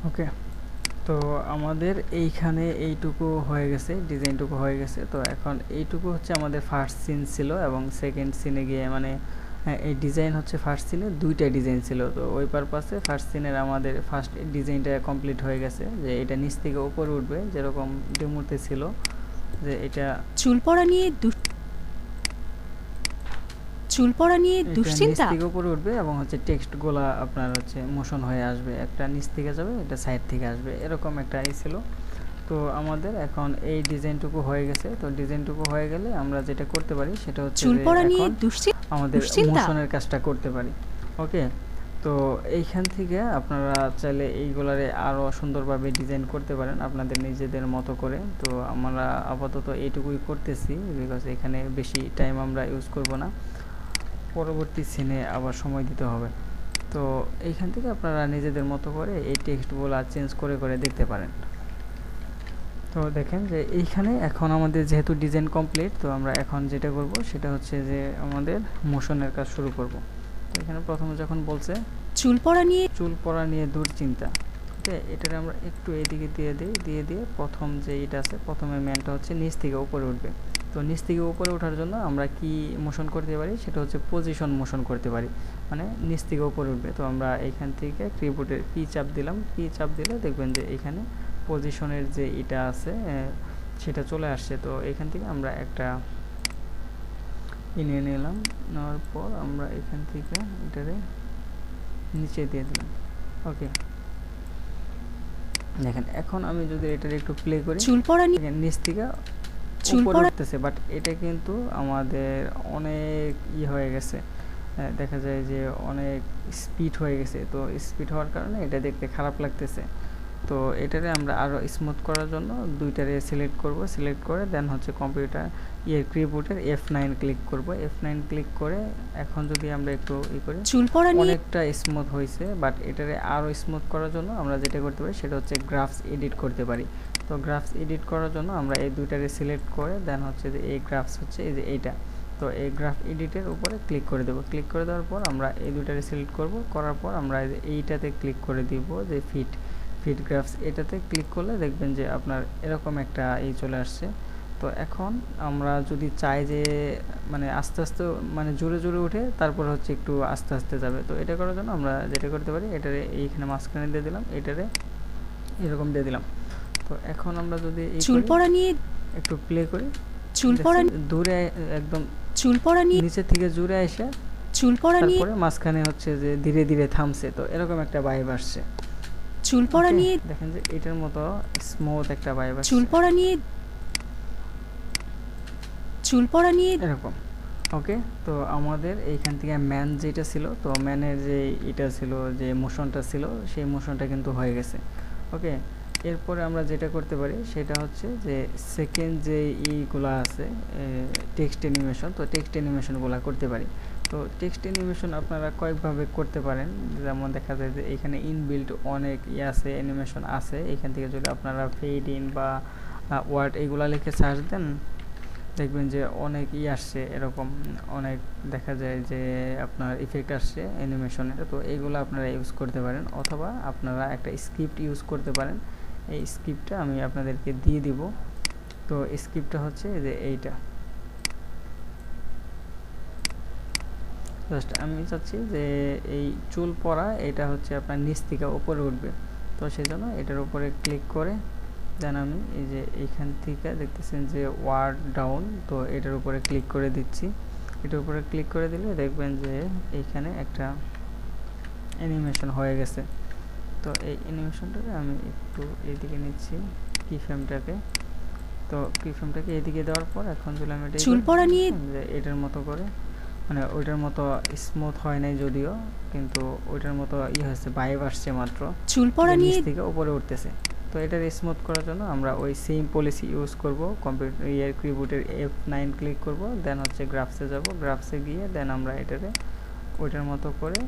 ওকে, তো আমাদের এইখানে এইটুকু হয়ে গেছে, ডিজাইনটুকু হয়ে গেছে। তো এখন এইটুকু হচ্ছে আমাদের ফার্স্ট সিন ছিল, এবং সেকেন্ড সিনে গিয়ে মানে এই ডিজাইন হচ্ছে ফার্স্ট সিনে দুইটা ডিজাইন ছিল। তো ওই পারপাসে ফার্স্ট সিনের আমাদের ফার্স্ট ডিজাইনটা কমপ্লিট হয়ে গেছে, যে এটা নিচ থেকে উপরে উঠবে যেরকম ডেমোতে ছিল, যে এটা চুল পড়া নিয়ে দুশ্চিন্তা। নিচ থেকে উপরে উঠবে এবং হচ্ছে টেক্সটগুলো আপনার হচ্ছে মোশন হয়ে আসবে, একটা নিচ থেকে যাবে, এটা সাইড থেকে আসবে, এরকম একটা ছিল। তো আমাদের এখন এই ডিজাইনটুকু হয়ে গেছে। তো ডিজাইনটুকু হয়ে গেলে আমরা যেটা করতে পারি সেটা হচ্ছে চুল পড়া নিয়ে আমাদের দুশ্চিন্তা। মোশনের কাজটা করতে পারি। ওকে, তো এইখান থেকে আপনারা চাইলে এইগুলারে আরও সুন্দরভাবে ডিজাইন করতে পারেন আপনাদের নিজেদের মতো করে। তো আমরা আপাতত এইটুকুই করতেছি, বিকজ এখানে বেশি টাইম আমরা ইউজ করব না, পরবর্তী সিনে আবার সময় দিতে হবে। তো এইখান থেকে আপনারা নিজেদের মতো করে এই টেক্সটগুলো চেঞ্জ করে করে দেখতে পারেন। তো দেখেন যে এইখানে এখন আমাদের যেহেতু ডিজাইন কমপ্লিট, তো আমরা এখন যেটা করব সেটা হচ্ছে যে আমাদের মোশনের কাজ শুরু করব। তো এখানে প্রথমে যখন বলছে চুল পড়া নিয়ে দুশ্চিন্তা, ওকে, এটারে আমরা একটু এইদিকে দিয়ে দিই, দিয়ে প্রথম যে এটা আছে, প্রথমে ম্যানটা হচ্ছে নিচ থেকে উপরে উঠবে। তো নিচ থেকে উপরে ওঠার জন্য আমরা কি মোশন করতে পারি, সেটা হচ্ছে পজিশন মোশন করতে পারি, মানে নিচ থেকে উপরে উঠবে। তো আমরা এখান থেকে কিবোর্ডের পি চাপ দিলাম, পি চাপ দিলে দেখবেন যে এখানে পজিশনের যে এটা আছে সেটা চলে আসছে। তো এখান থেকে আমরা একটা নিয়ে নিলাম, নেওয়ার পর আমরা এখান থেকে এটারে নিচে দিয়ে দিলাম। ওকে, দেখেন এখন আমি যদি এটার একটু প্লে করি, চুল পড়া নিয়ে নিচ থেকে উপরে উঠতেছে, বাট এটা কিন্তু আমাদের অনেক হয়ে গেছে, দেখা যায় যে অনেক স্পিড হয়ে গেছে। তো স্পিড হওয়ার কারণে এটা দেখতে খারাপ লাগতেছে। তো এটারে আমরা আরও স্মুথ করার জন্য দুইটারে সিলেক্ট করব, সিলেক্ট করে দেন হচ্ছে কম্পিউটার কিবোর্ডের F9 ক্লিক করব। F9 ক্লিক করে এখন যদি আমরা একটু করি, চুল পড়া নিয়ে অনেকটা স্মুথ হয়েছে, বাট এটারে আরও স্মুথ করার জন্য আমরা যেটা করতে পারি সেটা হচ্ছে গ্রাফস এডিট করতে পারি। তো গ্রাফস এডিট করার জন্য আমরা এই দুইটারে সিলেক্ট করে দেন হচ্ছে যে এই গ্রাফস হচ্ছে এই যে এইটা, তো এই গ্রাফ এডিটের উপরে ক্লিক করে দেবো। ক্লিক করে দেওয়ার পর আমরা এই দুইটারে সিলেক্ট করব, করার পর আমরা এইটাতে ক্লিক করে দিব যে ফিট গ্রাফস, এটাতে ক্লিক করলে দেখবেন যে আপনার এরকম একটা চলে আসছে। তো এখন আমরা যদি চাই যে মানে আস্তে আস্তে মানে জোরে জোরে উঠে তারপর হচ্ছে একটু আস্তে আস্তে যাবে, তো এটা করার জন্য আমরা যেটা করতে পারি, এটারে এইখানে মাঝখানে দিয়ে দিলাম, এটারে এরকম দিয়ে দিলাম। তো এখন আমরা যদি চুল পড়া নিয়ে একটু প্লে করি, চুল পড়া দেখছেন? দূরে একদম চুল পড়া নিয়ে নিচে থেকে জুড়ে এসে চুল পড়া নিয়ে তারপরে মাঝখানে হচ্ছে যে ধীরে ধীরে থামছে, তো এরকম একটা ভাইব আসছে। চুল পড়া Okay? নিয়ে দেখেন যে এটার মতো স্মুথ একটা ভাইব আসছে চুল পড়া নিয়ে চুল পড়া নিয়ে এরকম। ওকে, তো আমাদের এইখান থেকে ম্যান যেটা ছিল, তো ম্যানের যে এটা ছিল, যে মোশনটা ছিল, সেই মোশনটা কিন্তু হয়ে গেছে। ওকে, এরপরে আমরা যেটা করতে পারি সেটা হচ্ছে যে সেকেন্ড যে ইগুলো আছে টেক্সট অ্যানিমেশন, তো টেক্সট অ্যানিমেশনগুলো করতে পারি। তো টেক্সট অ্যানিমেশন আপনারা কয়েকভাবে করতে পারেন, যেমন দেখা যায় যে এখানে ইনবিল্ট অনেক আছে, অ্যানিমেশন আছে। এখান থেকে যদি আপনারা ফেড ইন বা ওয়ার্ড এইগুলা লিখে সার্চ দেন, দেখবেন যে অনেক আসছে এরকম, অনেক দেখা যায় যে আপনার ইফেক্ট আসছে অ্যানিমেশনের। তো এইগুলো আপনারা ইউজ করতে পারেন, অথবা আপনারা একটা স্ক্রিপ্ট ইউজ করতে পারেন। এই স্ক্রিপ্টটা আমি আপনাদেরকে দিয়ে দিব। তো স্ক্রিপ্টটা হচ্ছে যে এইটা, জাস্ট আমি চাচ্ছি যে এই চুল পড়া এটা হচ্ছে আপনার নিচ থেকে উপরে উঠবে, তো সেই জন্য এটার উপরে ক্লিক করে দেন আমি এই যে এইখান থেকে দেখতেছেন যে ওয়ার্ড ডাউন, তো এটার উপরে ক্লিক করে দিচ্ছি। এটার উপরে ক্লিক করে দিলে দেখবেন যে এইখানে একটা অ্যানিমেশন হয়ে গেছে। তো এই অ্যানিমেশনটাকে আমি একটু এইদিকে নিচ্ছি, কি ফ্রেমটাকে, তো কি ফ্রেমটাকে এইদিকে দেওয়ার পর এখন যদি আমি এটা চুল পড়া নিয়ে যে এটার মতো করে, মানে ওইটার মতো স্মুথ হয় নাই যদিও, কিন্তু ওইটার মতো হয়েছে, ভাইব আসছে মাত্র, চুল পড়া যে নিয়ে নিচ থেকে উপরে উঠতেছে। তো এটার স্মুথ করার জন্য আমরা ওই সেম পলিসি ইউজ করব। কম্পিউটার কিবোর্ডের F9 ক্লিক করব, দেন হচ্ছে গ্রাফসে যাব, গ্রাফসে গিয়ে দেন আমরা এটারে ওইটার মতো করে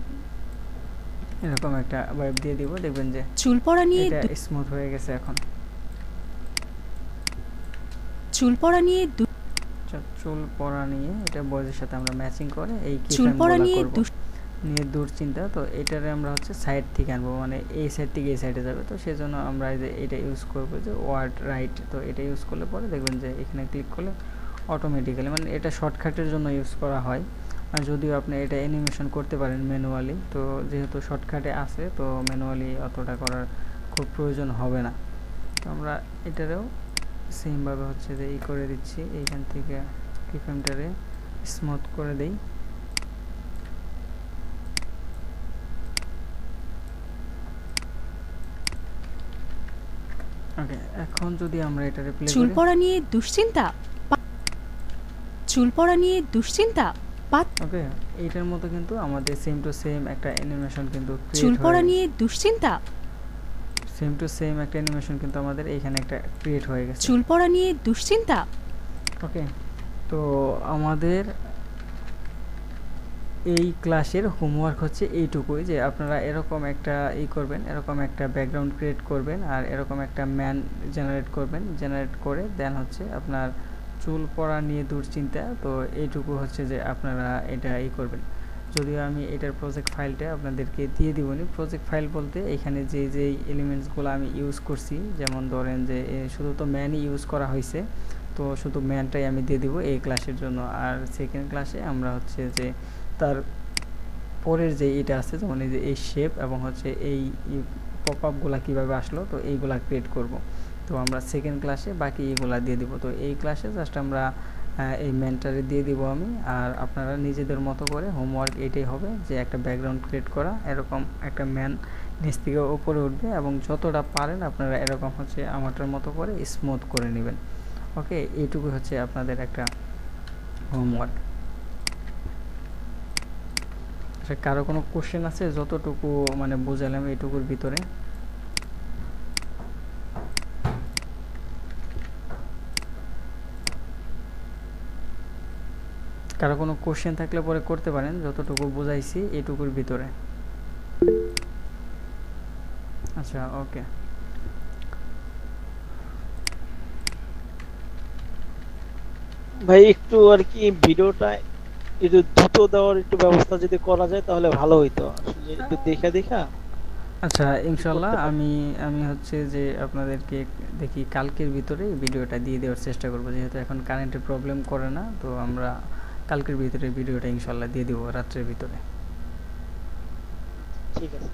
এরকম একটা ভাইব দিয়ে দিব, দেখবেন যে চুল পড়া নিয়ে এটা স্মুথ হয়ে গেছে। এখন চুল পড়া নিয়ে চুল পড়া নিয়ে এটা বয়সের সাথে আমরা ম্যাচিং করে এই চুল পড়া কিফ্রেমগুলো নিয়ে করব। নিয়ে দুশ্চিন্তা, তো এটারে আমরা হচ্ছে সাইড থেকে আনবো, মানে এই সাইড থেকে এই সাইডে যাবে। তো সেই জন্য আমরা এই যে এটা ইউজ করবো যে ওয়ার্ড রাইট, তো এটা ইউজ করলে পরে দেখবেন যে এখানে ক্লিক করলে অটোমেটিক্যালি, মানে এটা শর্টকাটের জন্য ইউজ করা হয়। আর যদিও আপনি এটা অ্যানিমেশন করতে পারেন ম্যানুয়ালি, তো যেহেতু শর্টকাটে আছে তো ম্যানুয়ালি অতটা করার খুব প্রয়োজন হবে না। তো আমরা এটারেও সেমভাবে হচ্ছে যে করে দিচ্ছি, এইখান থেকে কিফ্রেমটারে স্মুথ করে দেই। ওকে, এখন যদি আমরা এটারে প্লে চুল করি, পড়া নিয়ে দুশ্চিন্তা চুল পড়া নিয়ে দুশ্চিন্তা ওকে, এইটার মতো কিন্তু আমাদের সেম টু সেম একটা অ্যানিমেশন কিন্তু চুল ক্রিয়েট পড়া হয়ে নিয়ে দুশ্চিন্তা সেম টু সেম একটা অ্যানিমেশন কিন্তু আমাদের এইখানে একটা ক্রিয়েট হয়ে গেছে। চুল পড়া নিয়ে দুশ্চিন্তা ওকে, তো আমাদের এই ক্লাসের হোমওয়ার্ক হচ্ছে এইটুকুই, যে আপনারা এরকম একটা করবেন, এরকম একটা ব্যাকগ্রাউন্ড ক্রিয়েট করবেন, আর এরকম একটা ম্যান জেনারেট করবেন, জেনারেট করে দেন হচ্ছে আপনার চুল পড়া নিয়ে দুশ্চিন্তা। তো এইটুকু হচ্ছে যে আপনারা এটা করবেন। যদিও আমি এটার প্রজেক্ট ফাইলটা আপনাদেরকে দিয়ে দিবনি। প্রজেক্ট ফাইল বলতে এখানে যে যেই এলিমেন্টসগুলো আমি ইউজ করছি, যেমন ধরেন যে শুধু তো ম্যানই ইউজ করা হয়েছে, তো শুধু ম্যানটাই আমি দিয়ে দিব এই ক্লাসের জন্য। আর সেকেন্ড ক্লাসে আমরা হচ্ছে যে তার পরের যে এটা আছে, যেমন এই যে এই শেপ এবং হচ্ছে এই পপ আপগুলা কীভাবে আসলো, তো এইগুলা ক্রিয়েট করব। তো আমরা সেকেন্ড ক্লাসে বাকি এইগুলা দিয়ে দিব। তো এই ক্লাসে জাস্ট আমরা এই ম্যানটারে দিয়ে দিব আমি, আর আপনারা নিজেদের মতো করে হোমওয়ার্ক এটাই হবে যে একটা ব্যাকগ্রাউন্ড ক্রিয়েট করা, এরকম একটা ম্যান নিচ থেকে উপরে উঠবে, এবং যতটা পারেন আপনারা এরকম হচ্ছে আমারটার মতো করে স্মুথ করে নেবেন। ওকে, এইটুকু হচ্ছে আপনাদের একটা হোমওয়ার্ক। কারো কোনো কোশ্চেন আছে? যতটুকু মানে বুঝালাম এইটুকুর ভিতরে। কারো কোনো কোশ্চেন থাকলে পরে করতে পারেন, যতটুকু বুঝাইছি এইটুকুর ভিতরে। আচ্ছা, ওকে। ভাই একটু আর কি ভিডিওটা একটু দ্রুত দেওয়ার একটু ব্যবস্থা যদি করা যায় তাহলে ভালো হইতো, আসলে একটু দেখা আচ্ছা, ইনশাল্লাহ করতে পারি। আমি আমি হচ্ছে যে আপনাদেরকে দেখি কালকের ভিতরে ভিডিওটা দিয়ে দেওয়ার চেষ্টা করব, যেহেতু এখন কারেন্টের প্রবলেম করে না, তো আমরা কালকের ভিতরে ভিডিওটা ইনশাল্লাহ দিয়ে দিব রাত্রের ভিতরে। ঠিক আছে।